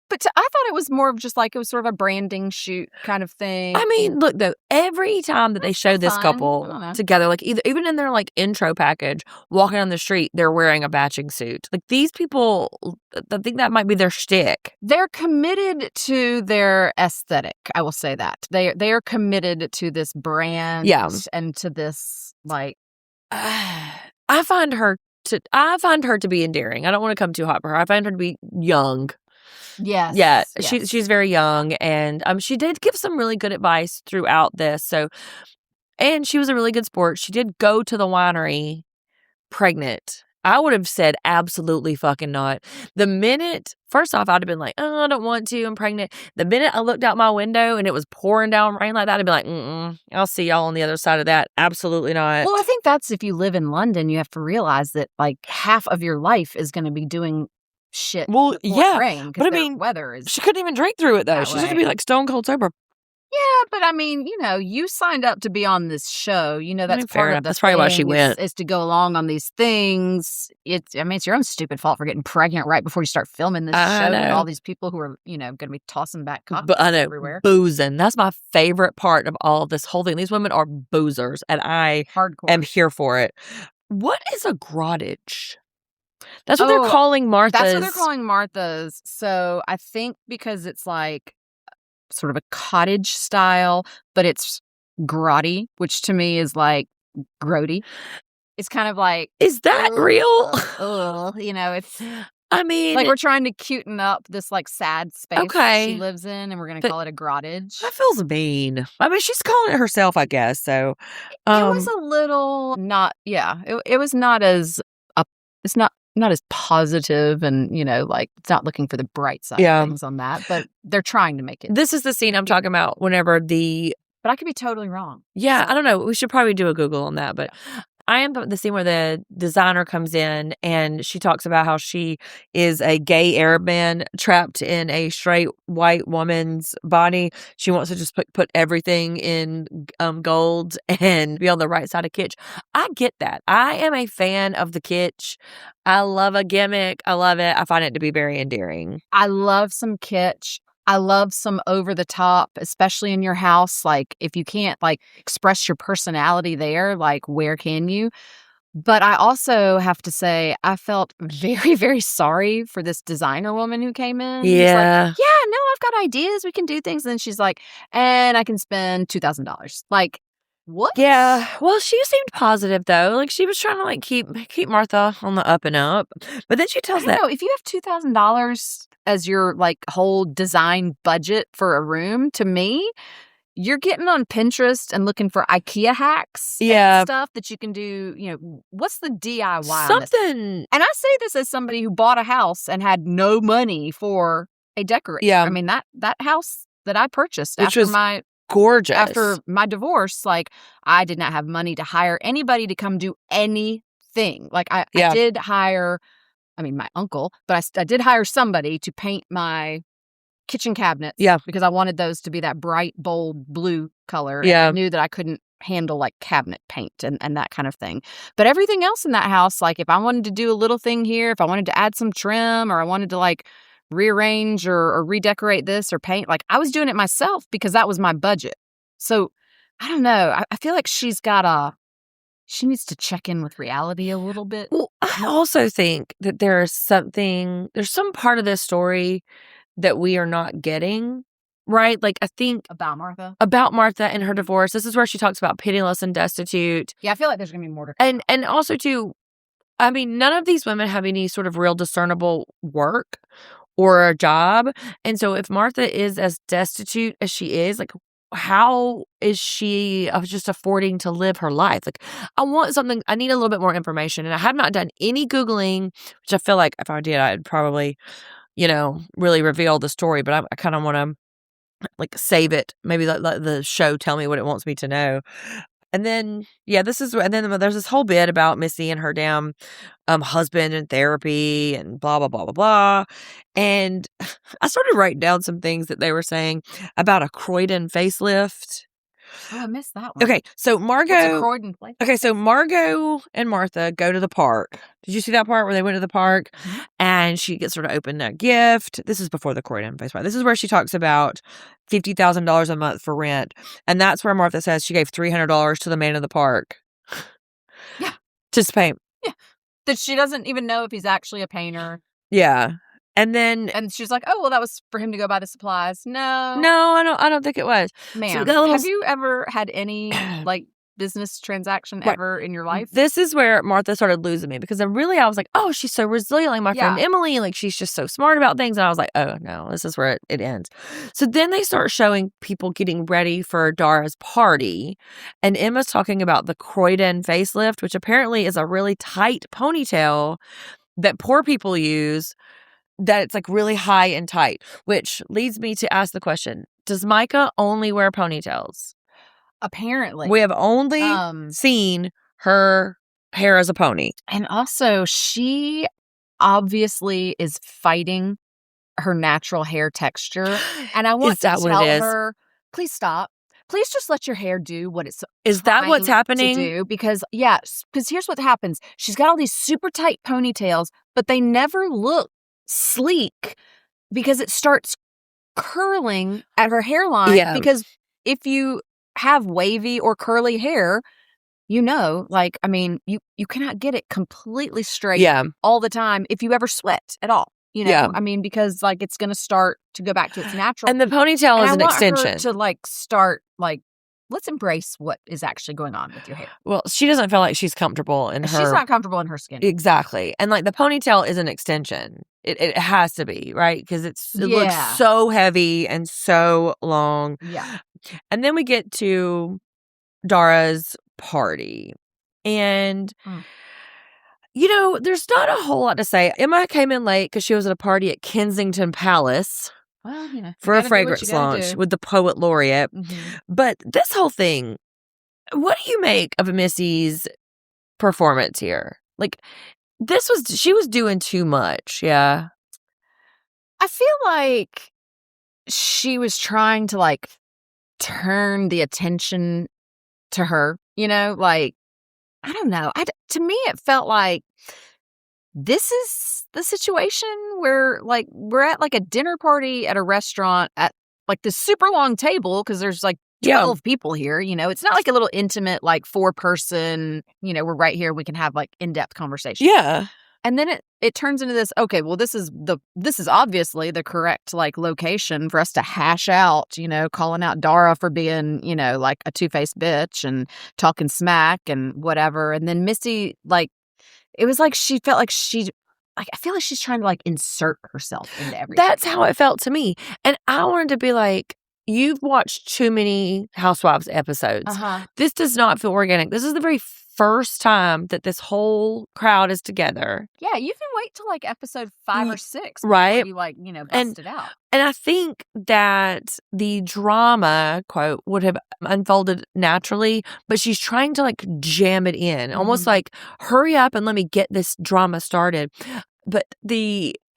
But I thought it was more of just like, it was sort of a branding shoot kind of thing. I mean, look though, every time that they show this fun. I don't couple know. together, like even in their like intro package, walking on the street, they're wearing a matching suit. Like these people, I think that might be their shtick. They're committed to their aesthetic. I will say that they are committed to this brand, Yeah. and to this like. I find her to be endearing. I don't want to come too hot for her. I find her to be young. Yes. Yeah, yes. she's very young, and she did give some really good advice throughout this. So, and she was a really good sport. She did go to the winery pregnant. I would have said absolutely fucking not. The minute, first off, I'd have been like, oh, I don't want to. I'm pregnant. The minute I looked out my window and it was pouring down rain like that, I'd be like, I'll see y'all on the other side of that. Absolutely not. Well, I think that's if you live in London, you have to realize that like half of your life is going to be doing shit. Well, with yeah, rain, but I their mean, weather is. she couldn't even drink through it though. that She's going to way. be like stone cold sober. Yeah, but I mean, you signed up to be on this show. That's mean, fair part enough. of the That's probably why she thing went. Is to go along on these things. It's your own stupid fault for getting pregnant right before you start filming this I show. And know. all these people who are, going to be tossing back cocktails But I know, everywhere. boozing. That's my favorite part of all this whole thing. These women are boozers, and I Hardcore. am here for it. What is a grottage? That's what they're Oh, calling Martha's. That's what they're calling Martha's. So I think because it's like sort of a cottage style, but it's grotty, which to me is like grody. It's kind of like, Is that real? It's I mean, like we're trying to cuten up this like sad space Okay. she lives in, and we're going to But- call it a grottage. that feels mean. I mean, she's calling it herself, I guess. So, It was a little not, it was not as it's not as positive, and like it's not looking for the bright side Yeah. of things on that, but they're trying to make it. this is the scene I'm talking about. Whenever But I could be totally wrong. I don't know. We should probably do a Google on that, but. I am the scene where the designer comes in and she talks about how she is a gay Arab man trapped in a straight white woman's body. She wants to just put everything in gold and be on the right side of kitsch. I get that. I am a fan of the kitsch. I love a gimmick. I love it. I find it to be very endearing. I love some kitsch. I love some over the top, especially in your house. Like if you can't like express your personality there, like where can you? But I also have to say, I felt very, very sorry for this designer woman who came in. Who's like, Yeah. no, I've got ideas. We can do things. And then she's like, and I can spend $2,000. Like, what? Yeah. Well, she seemed positive though. Like she was trying to like keep Martha on the up and up. But then she I tells don't that know. If you have $2,000 as your like whole design budget for a room, to me, you're getting on Pinterest and looking for IKEA hacks Yeah. and stuff that you can do. What's the DIY on this? something. And I say this as somebody who bought a house and had no money for a decorator. Yeah. I mean, that house that I purchased Which after was gorgeous. after my divorce, like I did not have money to hire anybody to come do anything. Like I did hire, my uncle, but I did hire somebody to paint my kitchen cabinets. Yeah. Because I wanted those to be that bright, bold blue color. Yeah. And I knew that I couldn't handle like cabinet paint and that kind of thing. But everything else in that house, like if I wanted to do a little thing here, if I wanted to add some trim or I wanted to like rearrange or redecorate this or paint, like I was doing it myself because that was my budget. So I don't know. I feel like she needs to check in with reality a little bit. Well, I also think that there's some part of this story that we are not getting, right? Like, I think About Martha and her divorce. This is where she talks about penniless and destitute. Yeah, I feel like there's going to be more to come. And also, too, I mean, none of these women have any sort of real discernible work or a job. And so if Martha is as destitute as she is, like, how is she just affording to live her life? Like, I need a little bit more information. And I have not done any Googling, which I feel like if I did, I'd probably, really reveal the story. But I kind of want to, like, save it. Maybe let the show tell me what it wants me to know. And then, and then there's this whole bit about Missy and her damn husband and therapy and blah, blah, blah, blah, blah. And I started writing down some things that they were saying about a Croydon facelift. Oh, I missed that one. Okay, so What's a Croydon facelift? Okay, so Margot and Martha go to the park. Did you see that part where they went to the park? Mm-hmm. And she gets her to open a gift. This is before the Croydon face part. This is where she talks about $50,000 a month for rent. And that's where Martha says she gave $300 to the man in the park. Yeah. Just to paint. Yeah. That she doesn't even know if he's actually a painter. Yeah. And she's like, oh, well, that was for him to go buy the supplies. No, I don't think it was. Ma'am, So have you ever had any like business transaction ever in your life? This is where Martha started losing me because I was like, oh, she's so resilient, like my friend Emily, like she's just so smart about things. And I was like, oh no, this is where it ends. So then they start showing people getting ready for Dara's party, and Emma's talking about the Croydon facelift, which apparently is a really tight ponytail that poor people use. That it's like really high and tight, which leads me to ask the question, does Micah only wear ponytails? Apparently. We have only seen her hair as a pony. And also, she obviously is fighting her natural hair texture. And I want to tell her, please stop. Please just let your hair do what it's Is that what's happening? To do. Because here's what happens. She's got all these super tight ponytails, but they never look sleek because it starts curling at her hairline. Yeah. Because if you have wavy or curly hair, you cannot get it completely straight all the time if you ever sweat at all. Because like it's going to start to go back to its natural. And the ponytail is an extension. Her to start let's embrace what is actually going on with your hair. Well, she doesn't feel like she's comfortable in her. She's not comfortable in her skin. Exactly. And like the ponytail is an extension. It has to be, right? Because it looks so heavy and so long. Yeah. And then we get to Dara's party. And, there's not a whole lot to say. Emma came in late because she was at a party at Kensington Palace. Well, for a fragrance launch with the poet laureate. Mm-hmm. But this whole thing, what do you make of Missy's performance here? Like, she was doing too much. Yeah. I feel like she was trying to turn the attention to her, I don't know. To me, it felt like this is the situation where we're at a dinner party at a restaurant at this super long table because there's 12 people here, it's not a little intimate 4-person, we're right here, we can have in-depth conversation. Yeah. And then it turns into this, okay, well this is obviously the correct location for us to hash out, calling out Dara for being, a two-faced bitch and talking smack and whatever. And then Missy it was she felt I feel like she's trying to insert herself into everything. That's how it felt to me. And I wanted to be you've watched too many Housewives episodes. Uh-huh. This does not feel organic. This is the very first time that this whole crowd is together. Yeah, you can wait till episode 5 or 6 right? You bust it out. And I think that the drama, quote, would have unfolded naturally, but she's trying to jam it in, almost hurry up and let me get this drama started. But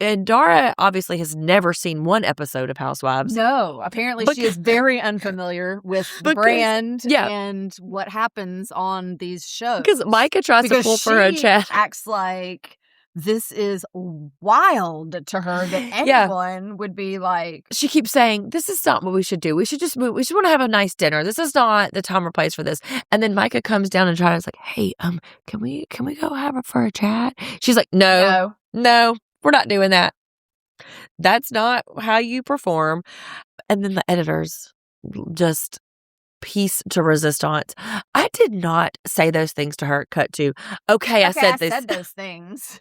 And Dara obviously has never seen one episode of Housewives. No, apparently she is very unfamiliar with the brand and what happens on these shows. Because Micah tries to pull for her chat. Acts like this is wild to her that anyone would be like. She keeps saying, this is not what we should do. We should just move. We should want to have a nice dinner. This is not the time or place for this. And then Micah comes down and tries like, hey, can we go have her for a chat? She's like, no, we're not doing that. That's not how you perform. And then the editors just piece to resistance. I did not say those things to her. Cut to, okay, I said those things.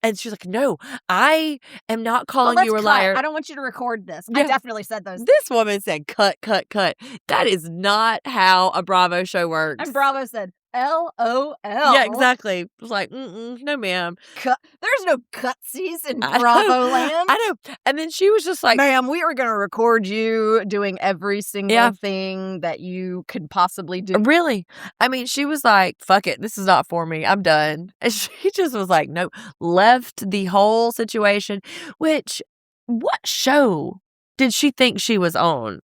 And she's like, no, I am not calling you a liar. I don't want you to record this. I definitely said those. This woman said, cut. That is not how a Bravo show works. And Bravo said, LOL. Yeah, exactly. It was like, no, ma'am. There's no cutsies in Bravo land. I know. And then she was just like, ma'am, we are going to record you doing every single thing that you could possibly do. Really? I mean, she was like, fuck it. This is not for me. I'm done. And she just was like, nope. Left the whole situation, which, what show did she think she was on?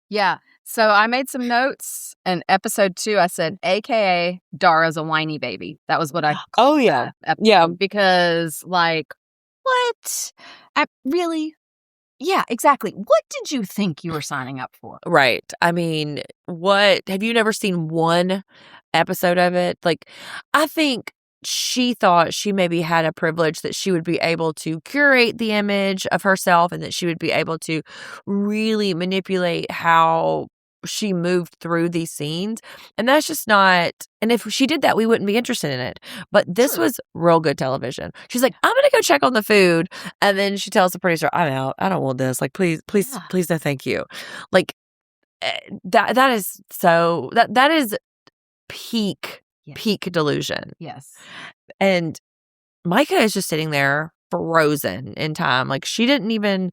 Yeah. So I made some notes, and episode 2, I said, AKA Dara's a whiny baby. That was what I called that episode, because, like, what? Really? Yeah, exactly. What did you think you were signing up for? Right. I mean, have you never seen one episode of it? Like, I think she thought she maybe had a privilege that she would be able to curate the image of herself and that she would be able to really manipulate how she moved through these scenes. And that's just not, and if she did that, we wouldn't be interested in it. But this was real good television. She's like, I'm going to go check on the food. And then she tells the producer, I'm out. I don't want this. Like, please, no, thank you. Like, that is so, that is peak delusion. Yes. And Micah is just sitting there frozen in time. Like, she didn't even,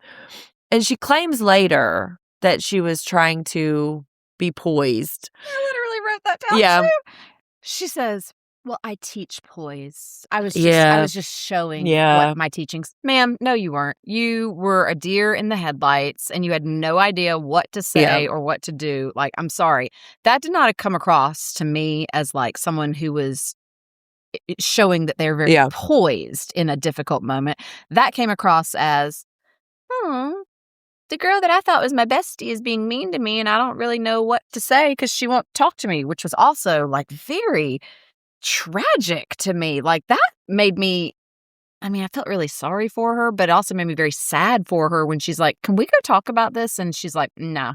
and she claims later that she was trying to be poised. I literally wrote that down too. She says, well, I teach poise. I was just showing what my teachings. Ma'am, no, you weren't. You were a deer in the headlights and you had no idea what to say or what to do. Like, I'm sorry. That did not come across to me as like someone who was showing that they're very poised in a difficult moment. That came across as, the girl that I thought was my bestie is being mean to me and I don't really know what to say because she won't talk to me, which was also like very tragic to me. Like, that made me, I mean, I felt really sorry for her, but it also made me very sad for her when she's like, can we go talk about this? And she's like, nah.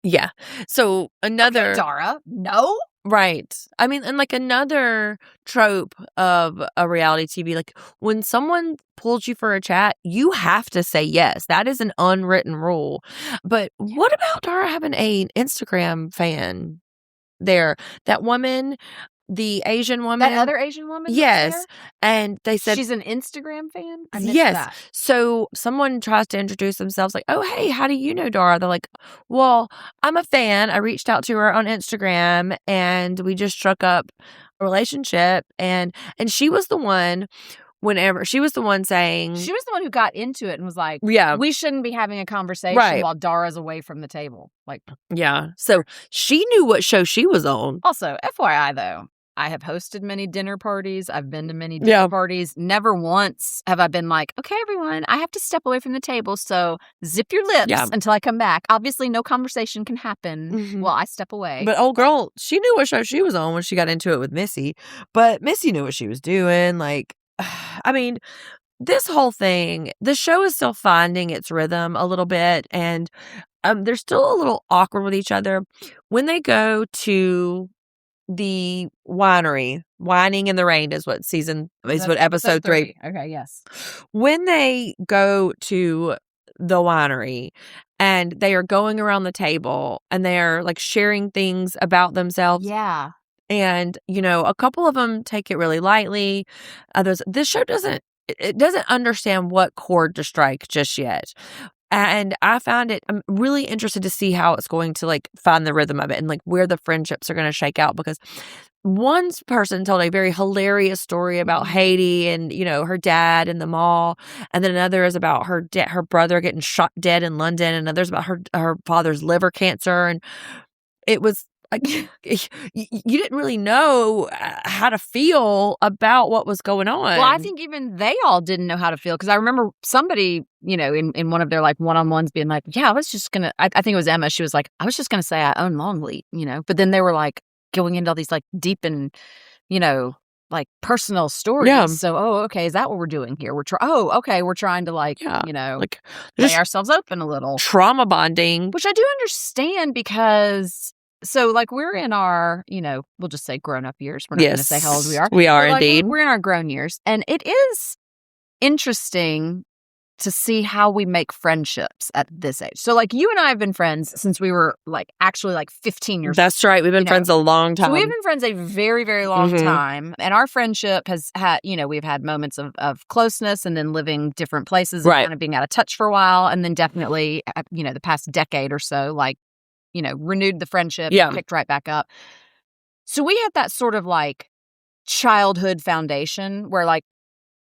Yeah. So another. Okay, Dara, no. Right. I mean, and like another trope of a reality TV, like when someone pulls you for a chat, you have to say yes. That is an unwritten rule. But what about Dara having an Instagram fan there? That woman, the Asian woman. That other Asian woman? Yes. And they said she's an Instagram fan? I missed yes. that. So someone tries to introduce themselves like, oh, hey, how do you know Dara? They're like, well, I'm a fan. I reached out to her on Instagram and we just struck up a relationship. And she was the one saying. She was the one who got into it and was like, we shouldn't be having a conversation while Dara's away from the table. Like, yeah. So she knew what show she was on. Also, FYI though, I have hosted many dinner parties. I've been to many dinner parties. Never once have I been like, okay, everyone, I have to step away from the table. So zip your lips until I come back. Obviously, no conversation can happen while I step away. But old girl, she knew what show she was on when she got into it with Missy. But Missy knew what she was doing. Like, I mean, this whole thing, the show is still finding its rhythm a little bit. And they're still a little awkward with each other. When they go to the winery, Whining in the Rain is what episode 3. Okay, yes. When they go to the winery and they are going around the table and they're like sharing things about themselves. Yeah. And, you know, a couple of them take it really lightly. Others, this show doesn't understand what chord to strike just yet. And I'm really interested to see how it's going to like find the rhythm of it and like where the friendships are going to shake out, because one person told a very hilarious story about Haiti and, her dad in the mall. And then another is about her brother getting shot dead in London. And another's about her father's liver cancer. And it was like, you didn't really know how to feel about what was going on. Well, I think even they all didn't know how to feel, because I remember somebody, in one of their like one-on-ones being like, yeah, I was just going to, I think it was Emma. She was like, I was just going to say I own Longleat, but then they were like going into all these like deep and, like personal stories. Yeah. So, okay, is that what we're doing here? We're trying to like, like lay ourselves open a little. Trauma bonding. Which I do understand, because so like we're in our, we'll just say grown-up years. We're not going to say how old we are. We are but, like, indeed. We're in our grown years. And it is interesting to see how we make friendships at this age. So like you and I have been friends since we were like actually like 15 years old. That's right. We've been friends a long time. So we've been friends a very, very long time. And our friendship has had, we've had moments of closeness, and then living different places and kind of being out of touch for a while. And then definitely, the past decade or so, like, renewed the friendship, picked right back up. So we had that sort of like childhood foundation where like,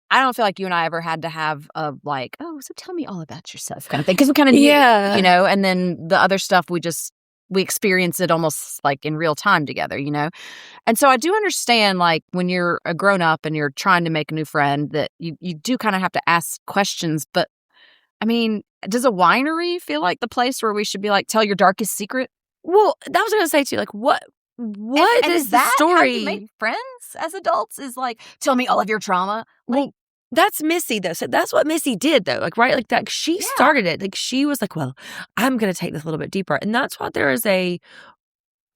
I don't feel like you and I ever had to have a like, oh, so tell me all about yourself kind of thing. Because we kind of knew, and then the other stuff we experience it almost like in real time together, And so I do understand, like, when you're a grown up and you're trying to make a new friend, that you do kind of have to ask questions. But I mean, does a winery feel like the place where we should be like, tell your darkest secret? Well, that was going to say to you, like, what is the that story? How you make friends as adults is like, tell me all of your trauma. Like, well, that's Missy, though. So that's what Missy did, though. Like, right? Like that. She started it. Like, she was like, well, I'm going to take this a little bit deeper. And that's why there is a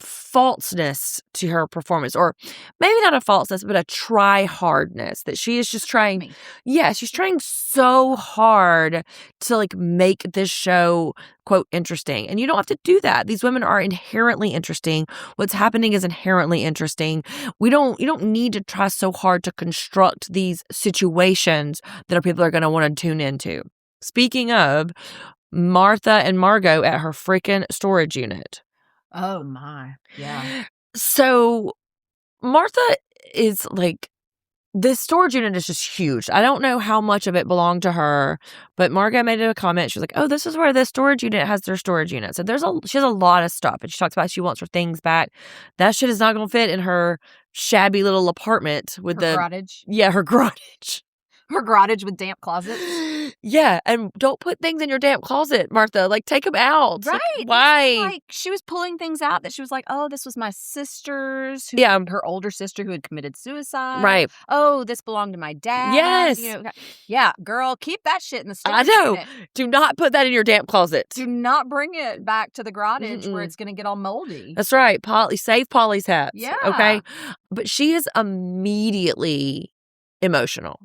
falseness to her performance, or maybe not a falseness, but a try-hardness, that she is just trying. Yeah, she's trying so hard to like make this show, quote, interesting. And you don't have to do that. These women are inherently interesting. What's happening is inherently interesting. You don't need to try so hard to construct these situations that people are going to want to tune into. Speaking of, Martha and Margot at her freaking storage unit. Oh my. Yeah. So Martha is like, this storage unit is just huge. I don't know how much of it belonged to her, but Margot made a comment. She was like, oh, this is where this storage unit has their storage unit. So she has a lot of stuff. And she talks about she wants her things back. That shit is not going to fit in her shabby little apartment with her garage. Yeah, her garage. Her garage with damp closets. Yeah, and don't put things in your damp closet, Martha. Like, take them out. Right. Like, why? Like, she was pulling things out that she was like, oh, this was my sister's. Her older sister who had committed suicide. Right. Oh, this belonged to my dad. Yes. Yeah, girl, keep that shit in the storage I know. unit. Do not put that in your damp closet. Do not bring it back to the garage where it's going to get all moldy. That's right. Save Polly's hats. Yeah. Okay. But she is immediately emotional.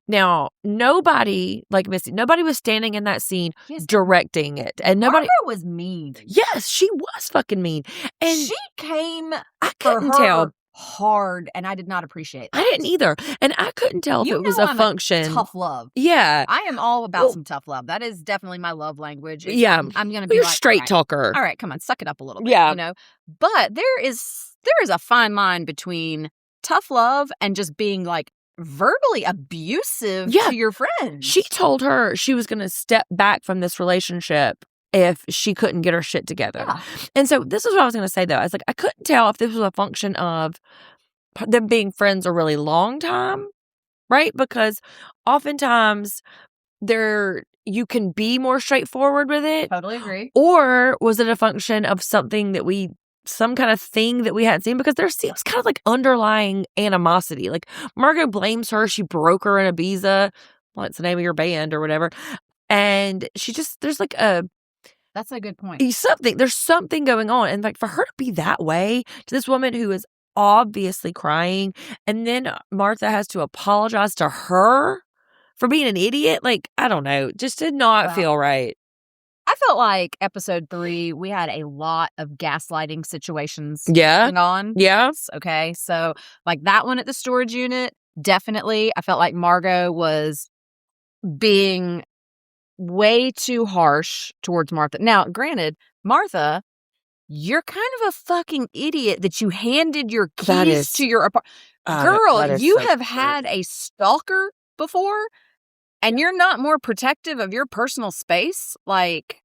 Now, nobody like Missy, nobody was standing in that scene directing it. And nobody was mean. Yes, she was fucking mean. And she came I couldn't tell hard, and I did not appreciate that. I didn't either. And I couldn't tell if it was a function. Tough love. Yeah. I am all about some tough love. That is definitely my love language. Yeah. I'm going to be You're like, straight talker. All right, come on, suck it up a little bit. Yeah. But there is a fine line between tough love and just being like verbally abusive to your friend. She told her she was going to step back from this relationship if she couldn't get her shit together. Yeah. And so this is what I was going to say, though. I was like, I couldn't tell if this was a function of them being friends a really long time, right? Because oftentimes you can be more straightforward with it. Totally agree. Or was it a function of some kind of thing that we hadn't seen? Because there seems kind of like underlying animosity. Like, Margot blames her. She broke her in Ibiza. Well, it's the name of your band or whatever. And that's a good point. There's something going on. And like, for her to be that way to this woman who is obviously crying, and then Martha has to apologize to her for being an idiot. Like, I don't know. Just did not feel right. I felt like episode 3, we had a lot of gaslighting situations going on. Yeah. Okay. So like that one at the storage unit, definitely. I felt like Margot was being way too harsh towards Martha. Now, granted, Martha you're kind of a fucking idiot that you handed your That keys is- to your apartment. that Girl, is you so have true. had a stalker before, and you're not more protective of your personal space. Like,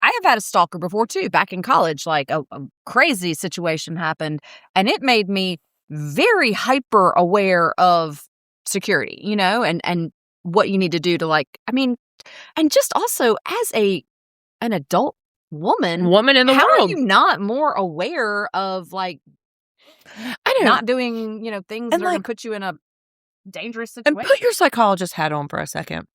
I have had a stalker before too, back in college. Like a crazy situation happened, and it made me very hyper aware of security, and what you need to do to and just also as an adult woman in the how world. are you not more aware of I know. not doing, things that And, are going like- to put you in a dangerous And situation? put your psychologist hat on for a second.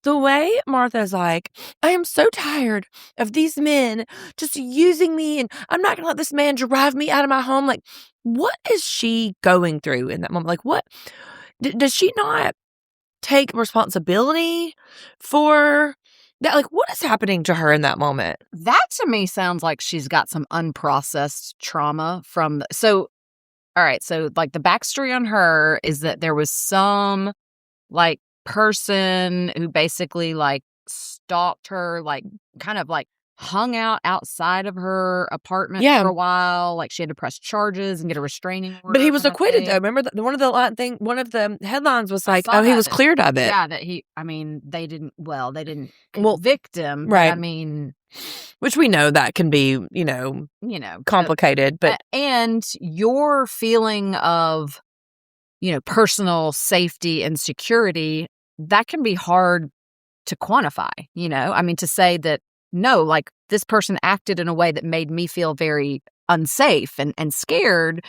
The way Martha's like, I am so tired of these men just using me, and I'm not going to let this man drive me out of my home. Like, what is she going through in that moment? Like, what? Does she not take responsibility for that? Like, what is happening to her in that moment? That to me sounds like she's got some unprocessed trauma from all right, so like the backstory on her is that there was some like person who basically like stalked her, like kind of like hung out outside of her apartment Yeah. for a while. Like she had to press charges and get a restraining order. But he was kinda acquitted, though. thing. Remember, one of the headlines was I like, saw oh, he that, was cleared of it. Yeah, they didn't Well, convict him. But right. I mean, Which we know that can be, complicated. But and your feeling of, personal safety and security, that can be hard to quantify, I mean, to say that, no, like this person acted in a way that made me feel very unsafe and scared.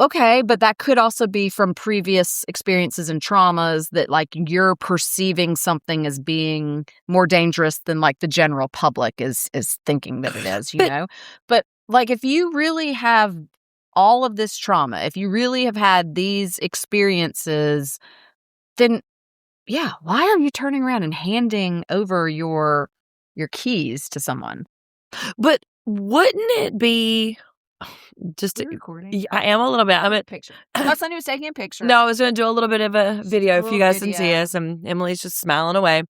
Okay, but that could also be from previous experiences and traumas that like you're perceiving something as being more dangerous than like the general public is thinking that it is, But like if you really have all of this trauma, if you really have had these experiences, then yeah, why are you turning around and handing over your keys to someone? But wouldn't it be just? You're recording? Yeah, I am a little bit. I'm at. Picture. My son was taking a picture. No, I was going to do a little bit of a video if you guys can see video. us, and Emily's just smiling away.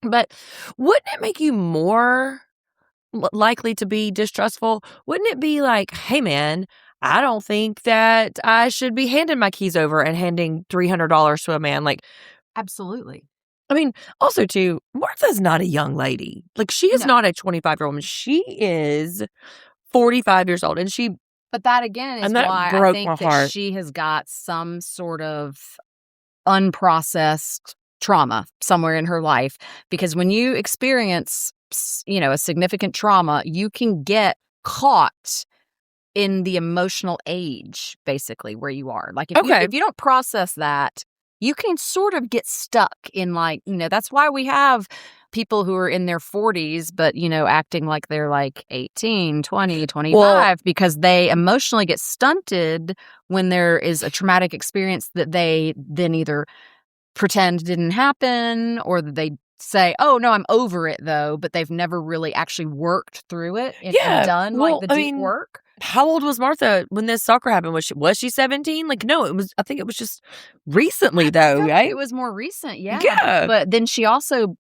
But wouldn't it make you more likely to be distrustful? Wouldn't it be like, hey, man, I don't think that I should be handing my keys over and handing $300 to a man? Like, Absolutely. I mean, also, too, Martha's not a young lady. Like, she is No. not a 25-year-old woman. She is 45 years old. And But that again is And that why I broke think my that heart. she has got some sort of unprocessed trauma somewhere in her life. Because when you experience, a significant trauma, you can get caught in the emotional age, basically, where you are. Like if you don't process that, you can sort of get stuck in like, that's why we have people who are in their 40s, but, acting like they're like 18, 20, 25, because they emotionally get stunted when there is a traumatic experience that they then either pretend didn't happen or that they say, oh, no, I'm over it, though, but they've never really actually worked through it and done like the deep work. How old was Martha when this stalker happened? Was she 17? Like, no, I think it was just recently, though, right? It was more recent, yeah. Yeah. But then she also,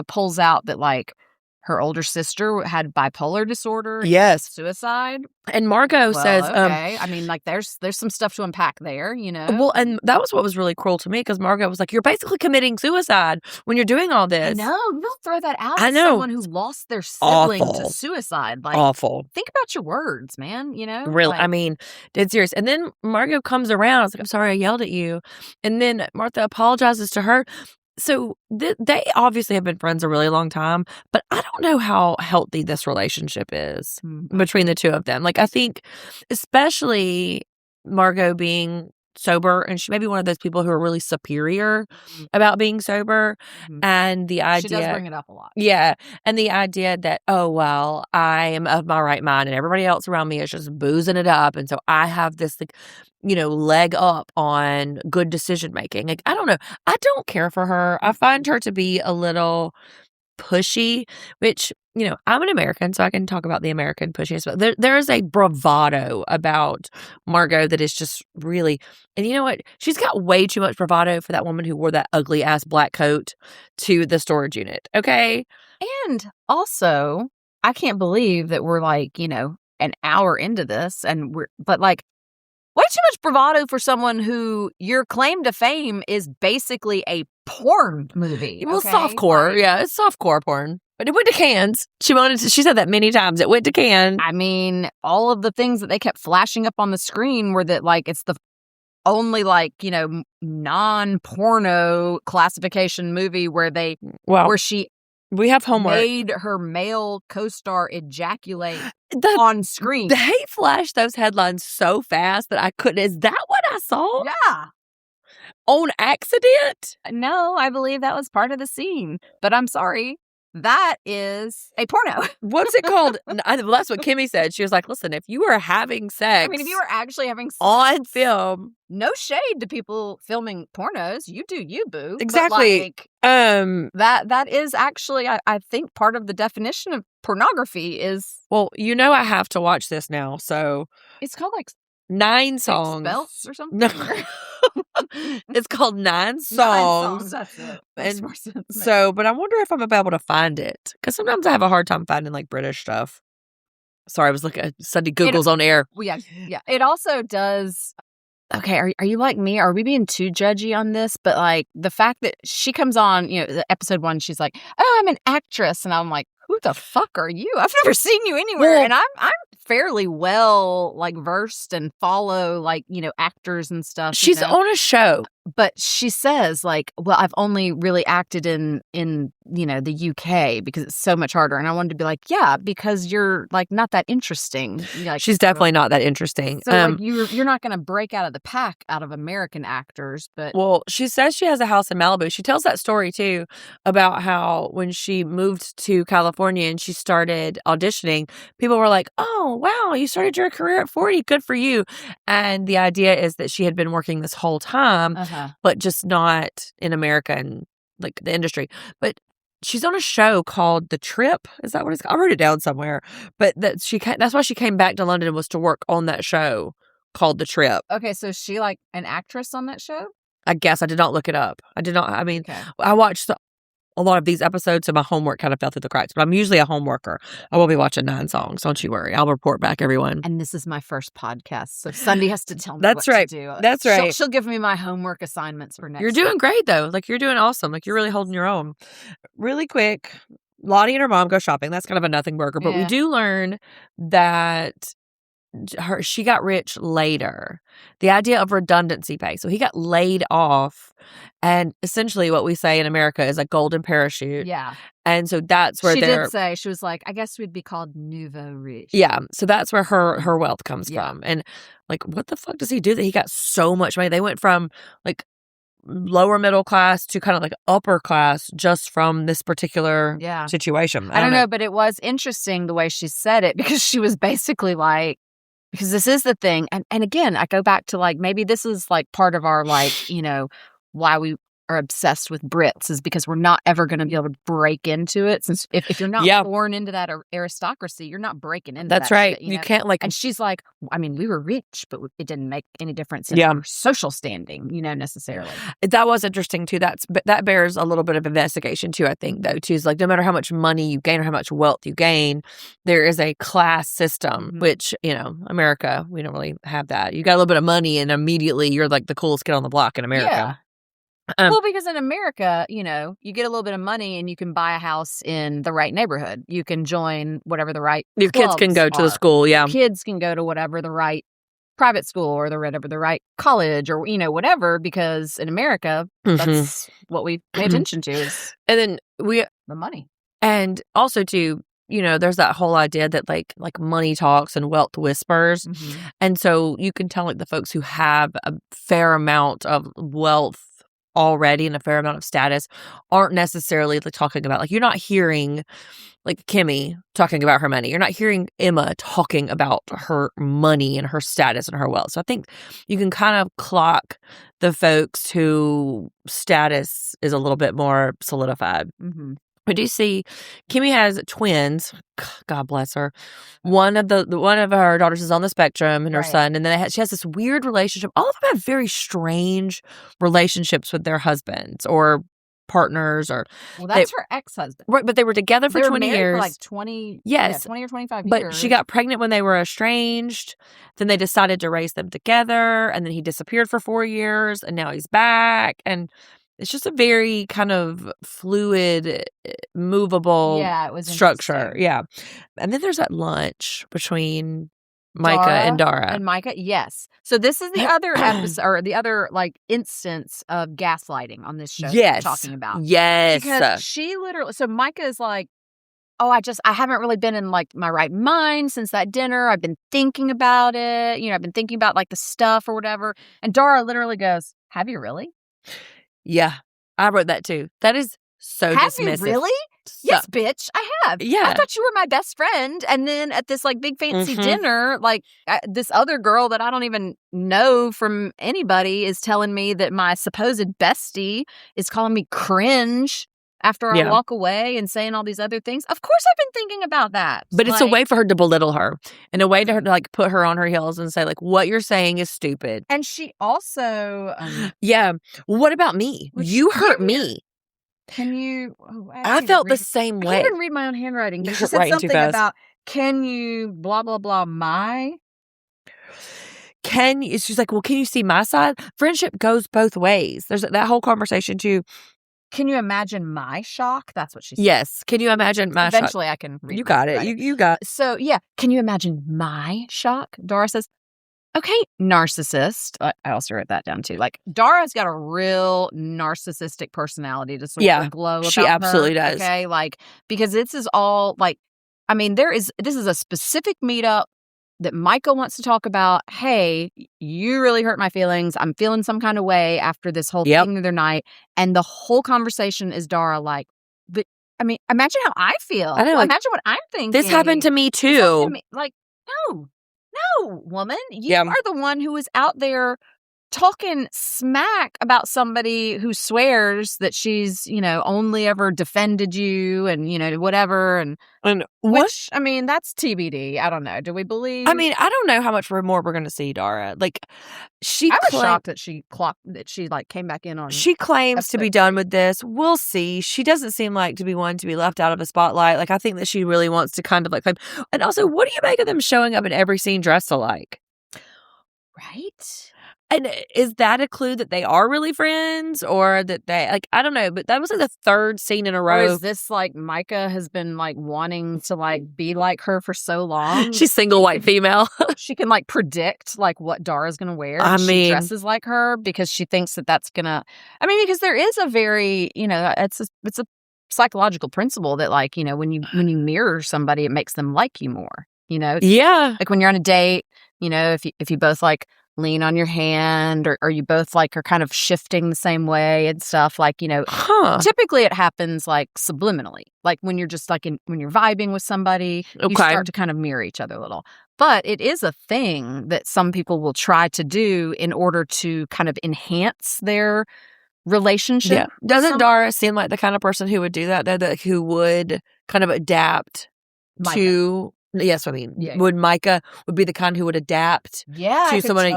pulls out that like her older sister had bipolar disorder. Yes. Suicide. And Margot says, okay. I mean, like there's some stuff to unpack there, Well, and that was what was really cruel to me because Margot was like, you're basically committing suicide when you're doing all this. I know. They'll throw that out I at know. someone who lost their sibling Awful. to suicide. Like, Awful. think about your words, man, Really, Like, I mean, dead serious. And then Margot comes around. I was like, I'm sorry I yelled at you. And then Martha apologizes to her. So they obviously have been friends a really long time, but I don't know how healthy this relationship is between the two of them. Like, I think especially Margot being sober, and she may be one of those people who are really superior about being sober. And the idea... She does bring it up a lot. Yeah. And the idea that, oh, well, I am of my right mind and everybody else around me is just boozing it up. And so I have this, like, leg up on good decision making. Like, I don't know. I don't care for her. I find her to be a little pushy, which, I'm an American, so I can talk about the American pushiness. But there is a bravado about Margot that is just really, and you know what? She's got way too much bravado for that woman who wore that ugly ass black coat to the storage unit. Okay. And also, I can't believe that we're like, an hour into this but like, way too much bravado for someone who your claim to fame is basically a porn movie. Well, okay? softcore. Yeah, it's softcore porn. But it went to Cannes. She said that many times. It went to Cannes. I mean, all of the things that they kept flashing up on the screen were that, like, it's the only, like, non-porno classification movie where she we have homework. Made her male co-star ejaculate on screen. They flashed those headlines so fast that I couldn't. Is that what I saw? Yeah. On accident? No, I believe that was part of the scene. But I'm sorry. That is a porno. What's it called? Well, that's what Kimmy said. She was like, listen, if you were having sex. I mean, if you were actually having sex on film. No shade to people filming pornos. You do you, boo. Exactly. But that is actually, I think, part of the definition of pornography is. Well, I have to watch this now. So it's called like 9 songs. Belts or something? No. It's called 9 songs. 9 songs. That's it. Makes more sense. So, but I wonder if I'm going to be able to find it. Because sometimes I have a hard time finding like British stuff. Sorry, I was looking at Sunday Google's on air. Yeah. It also does. Okay, are you like me? Are we being too judgy on this? But like the fact that she comes on, episode 1, she's like, "Oh, I'm an actress," and I'm like, "Who the fuck are you? I've never seen you anywhere." Well, and I'm fairly well like versed and follow like actors and stuff. She's on a show, but she says like, "Well, I've only really acted in the UK because it's so much harder." And I wanted to be like, "Yeah, because you're like not that interesting." Like, she's definitely not that interesting. So like you're not going to break out of the pack out of American actors, but well, she says she has a house in Malibu. She tells that story too about how when she moved to California and she started auditioning, people were like, "Oh, wow, you started your career at 40. Good for you." And the idea is that she had been working this whole time, but just not in America and like the industry. But she's on a show called The Trip. Is that what it's called? I wrote it down somewhere. But that's why she came back to London, was to work on that show called The Trip. Okay, so is she like an actress on that show? I guess I did not look it up. I mean, okay. I watched a lot of these episodes, so my homework kind of fell through the cracks. But I'm usually a homeworker. I will be watching 9 songs. Don't you worry. I'll report back, everyone. And this is my first podcast, so Sunday has to tell me That's what right. to do. That's right. She'll give me my homework assignments for next You're doing great, though. Like, you're doing awesome. Like, you're really holding your own. Really quick, Lottie and her mom go shopping. That's kind of a nothing burger. But we do learn that she got rich later. The idea of redundancy pay. So he got laid off, and essentially what we say in America is a golden parachute. Yeah. And so that's where she did say, she was like, I guess we'd be called nouveau riche. Yeah. So that's where her wealth comes from. And like, what the fuck does he do that he got so much money? They went from like lower middle class to kind of like upper class just from this particular situation. I don't know, but it was interesting the way she said it, because she was basically like, because this is the thing. And again, I go back to like, maybe this is like part of our like, why we are obsessed with Brits is because we're not ever going to be able to break into it. Since if you're not born into that aristocracy, you're not breaking into That's that right. shit, you can't like. And she's like, I mean, we were rich, but it didn't make any difference in our social standing, necessarily. That was interesting too. That bears a little bit of investigation too, I think, though, too. Is like, no matter how much money you gain or how much wealth you gain, there is a class system, which, America, we don't really have that. You got a little bit of money and immediately you're like the coolest kid on the block in America. Yeah. Well, because in America, you get a little bit of money and you can buy a house in the right neighborhood. You can join whatever the right your kids can go to the school. Yeah. Kids can go to whatever the right private school or whatever the right college or, whatever, because in America, that's what we pay attention to is and then the money. And also too, there's that whole idea that like money talks and wealth whispers. And so you can tell like the folks who have a fair amount of wealth already and a fair amount of status aren't necessarily like talking about, like, you're not hearing like Kimmy talking about her money. You're not hearing Emma talking about her money and her status and her wealth. So I think you can kind of clock the folks who status is a little bit more solidified. We do see Kimmy has twins. God bless her. One of her daughters is on the spectrum, and her son, and then she has this weird relationship. All of them have very strange relationships with their husbands or partners or Well, that's her ex-husband. right, but they were together for They were 20 married years. for like 20, Yes. 20 or 25 But years. she got pregnant when they were estranged. Then they decided to raise them together. And then he disappeared for 4 years. And now he's back. And it's just a very kind of fluid, movable it was structure. interesting. Yeah. And then there's that lunch between Micah and Dara. And Micah, yes. So this is the other episode, or the other like instance of gaslighting on this show that Yes. we're talking about. Yes. Because she literally, so Micah is like, oh, I haven't really been in like my right mind since that dinner. I've been thinking about it. I've been thinking about like the stuff or whatever. And Dara literally goes, have you really? Yeah. I wrote that too. That is so have dismissive. You really? Yes, bitch, I have. Yeah. I thought you were my best friend. And then at this like big fancy dinner, like this other girl that I don't even know from anybody is telling me that my supposed bestie is calling me cringe after I walk away and saying all these other things. Of course I've been thinking about that. But it's a way for her to belittle her and a way to like put her on her heels and say like, what you're saying is stupid. And she also... yeah. What about me? You hurt me. Can you... I felt the same way. I can't even read my own handwriting. She said something about, can you blah, blah, blah, my... She's like, well, can you see my side? Friendship goes both ways. There's that whole conversation too. Can you imagine my shock? That's what she said. Yes. Can you imagine my shock? Eventually I can read. You got it. You got it. So, yeah. Can you imagine my shock? Dara says, okay, narcissist. I also wrote that down too. Like, Dara's got a real narcissistic personality to sort of glow about she absolutely does. Okay, like, because this is all like, I mean, this is a specific meetup that Michael wants to talk about. Hey, you really hurt my feelings. I'm feeling some kind of way after this whole thing the other night. And the whole conversation is Dara like, but I mean, imagine how I feel. I know, like, imagine what I'm thinking. This happened to me too. Like, no, woman. You are the one who is out there talking smack about somebody who swears that she's, only ever defended you and, whatever. And which, I mean, that's TBD. I don't know. Do we believe? I mean, I don't know how much more we're going to see Dara. Like, I was shocked that she like came back in on. She claims to be done with this. We'll see. She doesn't seem like to be one to be left out of a spotlight. Like, I think that she really wants to kind of like claim. And also, what do you make of them showing up in every scene dressed alike? Right. And is that a clue that they are really friends or that they, like, I don't know, but that was like the third scene in a row. Or is this like Micah has been like wanting to like be like her for so long? She's single white female. She can like predict like what Dara's going to wear. I mean, she dresses like her because she thinks that that's going to, I mean, because there is a very, it's a psychological principle that like, when you mirror somebody, it makes them like you more, Yeah. Like when you're on a date, if you both like lean on your hand or you both like are kind of shifting the same way and stuff like typically it happens like subliminally, like when you're just like when you're vibing with somebody, you start to kind of mirror each other a little. But it is a thing that some people will try to do in order to kind of enhance their relationship. Doesn't Dara seem like the kind of person who would do that though, who would kind of adapt to Yes, I mean, would Micah would be the kind who would adapt to someone?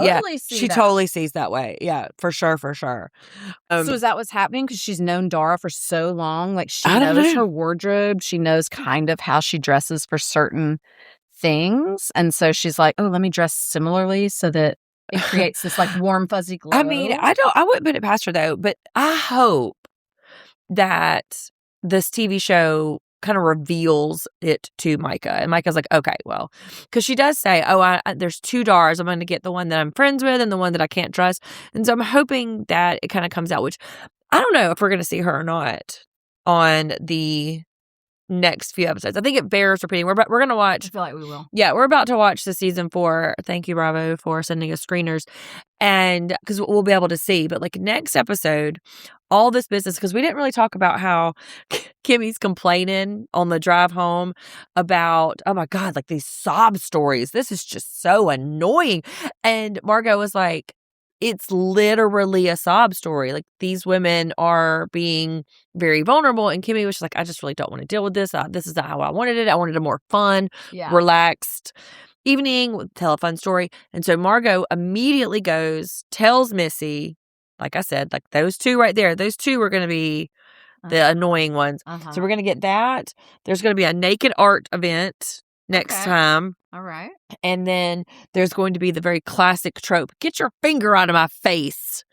She totally sees that way. Yeah, for sure. So is that what's happening? Because she's known Dara for so long. Like she knows her wardrobe. She knows kind of how she dresses for certain things. And so she's like, oh, let me dress similarly so that it creates this like warm, fuzzy glow. I mean, I wouldn't put it past her though, but I hope that this TV show kind of reveals it to Micah. And Micah's like, okay, well, because she does say, there's two Daras. I'm going to get the one that I'm friends with and the one that I can't trust. And so I'm hoping that it kind of comes out, which I don't know if we're going to see her or not on the next few episodes. I think it bears repeating. We're going to watch. I feel like we will. Yeah, we're about to watch the season 4. Thank you, Bravo, for sending us screeners. And because we'll be able to see. But like next episode, all this business, because we didn't really talk about how Kimmy's complaining on the drive home about, oh my God, like these sob stories. This is just so annoying. And Margot was like, it's literally a sob story. Like these women are being very vulnerable. And Kimmy was just like, I just really don't want to deal with this. This is not how I wanted it. I wanted a more fun, relaxed evening, tell a fun story. And so Margot immediately goes, tells Missy, like I said, like those two right there, those two are going to be the annoying ones. So we're going to get that. There's going to be a naked art event next time. All right. And then there's going to be the very classic trope, get your finger out of my face,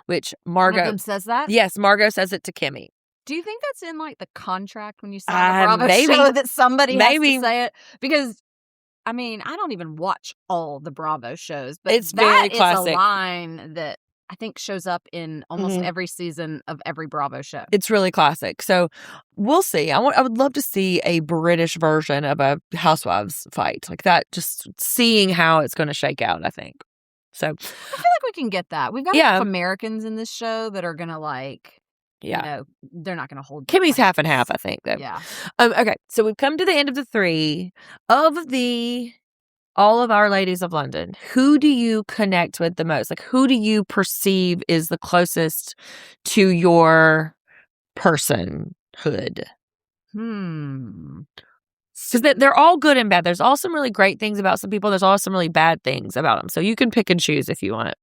which Margot... One of them says that? Yes, Margot says it to Kimmy. Do you think that's in like the contract when you sign the Bravo maybe. show that somebody has Maybe. to say it? Because, I mean, I don't even watch all the Bravo shows, but It's very that is classic. a line that I think shows up in almost every season of every Bravo show. It's really classic. So we'll see. I would love to see a British version of a Housewives fight like that, just seeing how it's going to shake out, I think. So I feel like we can get that. We've got enough Americans in this show that are going to like... Yeah. You know, they're not going to hold... Kimmy's half and half, I think, though. Yeah. Okay, so we've come to the end of the 3 of all of our ladies of London. Who do you connect with the most? Like, who do you perceive is the closest to your personhood? Because they're all good and bad. There's all some really great things about some people. There's also some really bad things about them. So you can pick and choose if you want.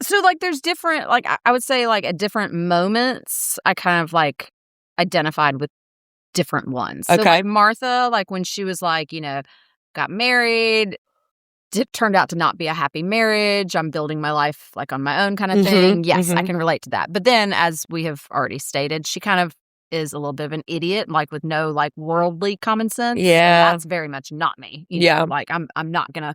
So, like, there's different, like, I would say, like, at different moments, I kind of, like, identified with different ones. So, like, Martha, like, when she was, like, you know, got married, it turned out to not be a happy marriage. I'm building my life, like, on my own kind of thing. Yes, I can relate to that. But then, as we have already stated, she kind of is a little bit of an idiot, like, with no, like, worldly common sense. Yeah. And that's very much not me. You know? Like, I'm not going to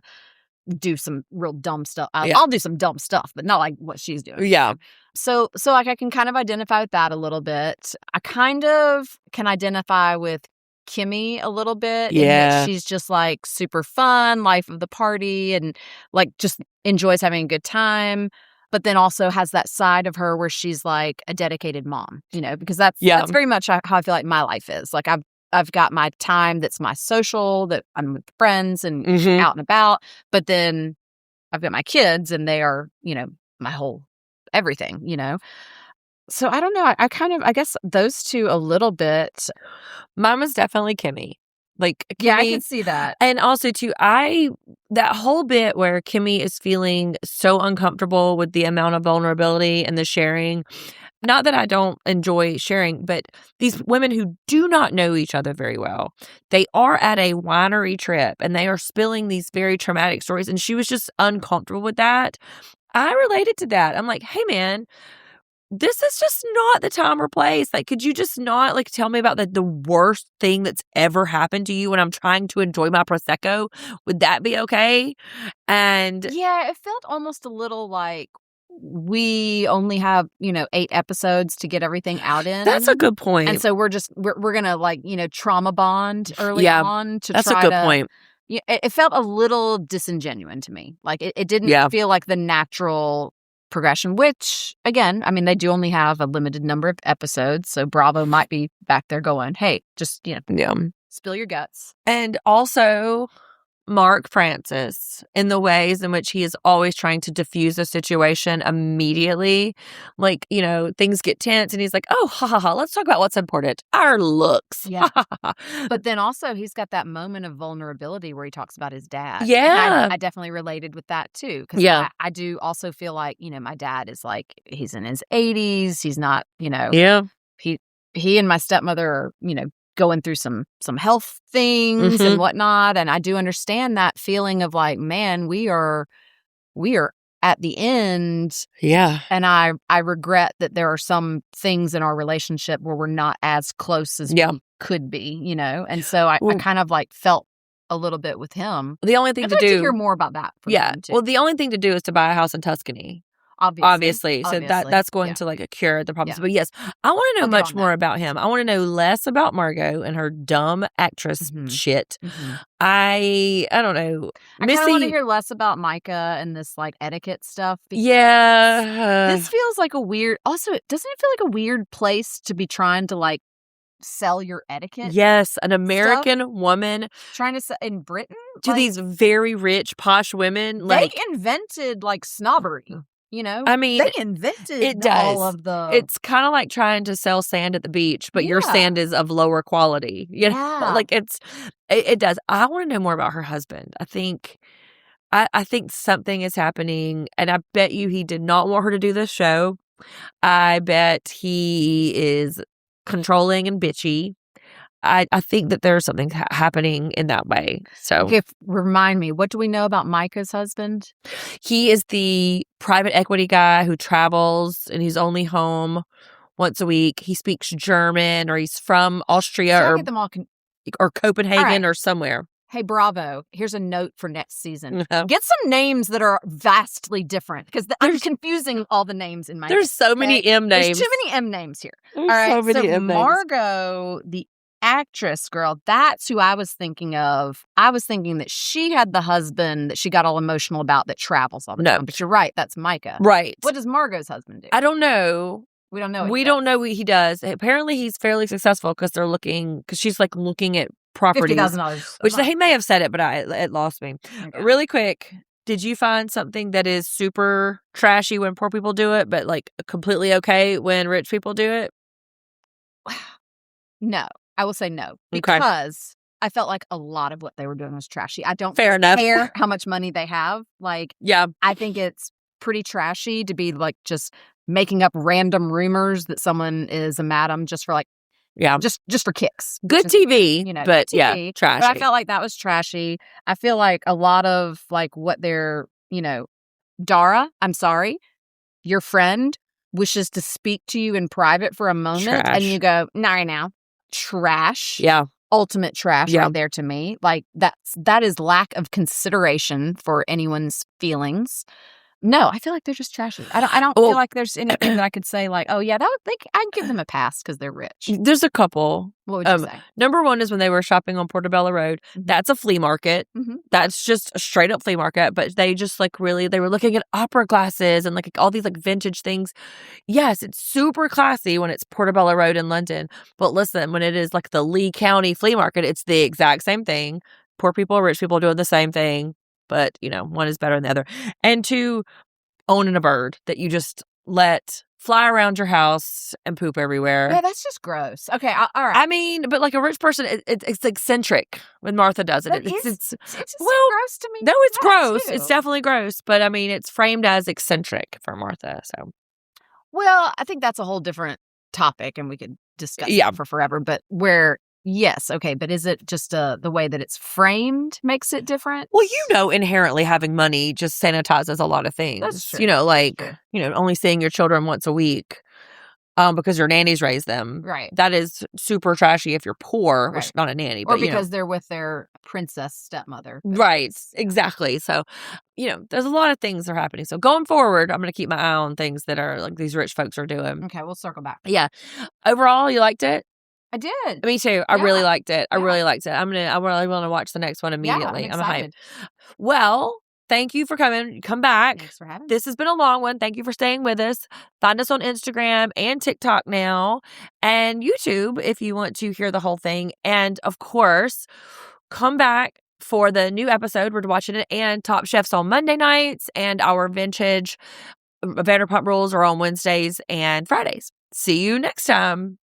do some real dumb stuff. I'll do some dumb stuff, but not like what she's doing. Yeah. So like I can kind of identify with that a little bit. I kind of can identify with Kimmy a little bit. In that she's just like super fun, life of the party, and like just enjoys having a good time. But then also has that side of her where she's like a dedicated mom, you know, because that's very much how I feel like my life is. Like I've got my time that's my social, that I'm with friends and out and about. But then I've got my kids and they are, you know, my whole everything, you know. So I don't know. I guess those two a little bit. Mine was definitely Kimmy. Like, Kimmy, yeah, I can see that. And also, too, that whole bit where Kimmy is feeling so uncomfortable with the amount of vulnerability and the sharing. Not that I don't enjoy sharing, but these women who do not know each other very well, they are at a winery trip and they are spilling these very traumatic stories. And she was just uncomfortable with that. I related to that. I'm like, hey, man, this is just not the time or place. Like, could you just not like tell me about the worst thing that's ever happened to you when I'm trying to enjoy my Prosecco? Would that be okay? And yeah, it felt almost a little like we only have, you know, 8 episodes to get everything out in. That's a good point. And so we're gonna like, you know, trauma bond early on to that's try a good to, point. Yeah, it felt a little disingenuine to me. Like it didn't feel like the natural progression, which again, I mean, they do only have a limited number of episodes, so Bravo might be back there going, hey, just, you know, spill your guts. And also Mark Francis, in the ways in which he is always trying to diffuse a situation immediately. Like, you know, things get tense and he's like, oh, ha ha ha, let's talk about what's important. Our looks. Yeah. But then also he's got that moment of vulnerability where he talks about his dad. Yeah. And I definitely related with that too. Because I do also feel like, you know, my dad is like, he's in his 80s. He's not, you know. Yeah. He and my stepmother are, you know, going through some health things and whatnot. And I do understand that feeling of like, man, we are at the end. Yeah. And I regret that there are some things in our relationship where we're not as close as we could be, you know? And so I kind of like felt a little bit with him. The only thing I'd to like do. to hear more about that from him too. Well, the only thing to do is to buy a house in Tuscany. Obviously. So that's going to like cure the problems. But yes, I want to know much more about him. I want to know less about Margot and her dumb actress shit. I don't know. I kind of want to hear less about Micah and this like etiquette stuff. This feels like a weird. Also, doesn't it feel like a weird place to be trying to like sell your etiquette? Yes, an American woman trying to sell in Britain to these very rich posh women. They invented like snobbery. You know, I mean, they invented all of the. It's kind of like trying to sell sand at the beach, but your sand is of lower quality. You know, like it does. I want to know more about her husband. I think something is happening, and I bet you he did not want her to do this show. I bet he is controlling and bitchy. I think that there's something happening in that way. So, Okay, remind me, what do we know about Micah's husband? he is the private equity guy who travels and he's only home once a week. He speaks German, or he's from Austria, See, I or get them all Copenhagen, right. or somewhere. Hey, Bravo, here's a note for next season. No. Get some names that are vastly different, because I'm confusing all the names in my There's so many M names. There's too many M names here. There's all right, so many M names. Margot, the actress girl, that's who I was thinking of. I was thinking that she had the husband that she got all emotional about that travels all the time. But you're right, that's Micah. Right. What does Margot's husband do? I don't know. We don't know. We don't know what he does. Apparently, he's fairly successful because she's like looking at properties. $50,000. Which he may have said it, but it lost me. Okay. Really quick, did you find something that is super trashy when poor people do it, but like completely okay when rich people do it? No, I will say no, because I felt like a lot of what they were doing was trashy. I don't care how much money they have. Like, yeah, I think it's pretty trashy to be like just making up random rumors that someone is a madam just for like, just for kicks. Good TV, but good TV, trashy. But I felt like that was trashy. I feel like a lot of like what they're, Dara, I'm sorry, your friend wishes to speak to you in private for a moment, and you go, now, trash. Yeah. Ultimate trash right there to me. Like that is lack of consideration for anyone's feelings. No, I feel like they're just trashy. I don't feel like there's anything that I could say like, oh yeah, I'd give them a pass because they're rich. There's a couple. What would you say? Number one is when they were shopping on Portobello Road. Mm-hmm. That's a flea market. Mm-hmm. That's just a straight up flea market. But they just like they were looking at opera glasses and like all these like vintage things. Yes, it's super classy when it's Portobello Road in London. But listen, when it is like the Lee County flea market, it's the exact same thing. Poor people, rich people doing the same thing. But, one is better than the other. And two, owning a bird that you just let fly around your house and poop everywhere. Yeah, that's just gross. Okay, all right. I mean, but like a rich person, it's eccentric when Martha does it. It's gross to me. No, it's gross. Too. It's definitely gross. But I mean, it's framed as eccentric for Martha. So, well, I think that's a whole different topic, and we could discuss it for forever. But yes, okay, but is it just the way that it's framed makes it different? Well, inherently having money just sanitizes a lot of things. That's true. Only seeing your children once a week because your nannies raise them. Right. That is super trashy if you're poor, which is not a nanny. Or because they're with their princess stepmother. Right, exactly. So, there's a lot of things that are happening. So going forward, I'm going to keep my eye on things that are like these rich folks are doing. Okay, we'll circle back. Yeah. Overall, you liked it? I did. Me too. I really liked it. I really liked it. I really want to watch the next one immediately. I'm excited. hyped. Well, thank you for coming. Come back. Thanks for having me. This has been a long one. Thank you for staying with us. Find us on Instagram and TikTok now, and YouTube if you want to hear the whole thing. And of course, come back for the new episode. We're watching it and Top Chefs on Monday nights, and our vintage Vanderpump Rules are on Wednesdays and Fridays. See you next time.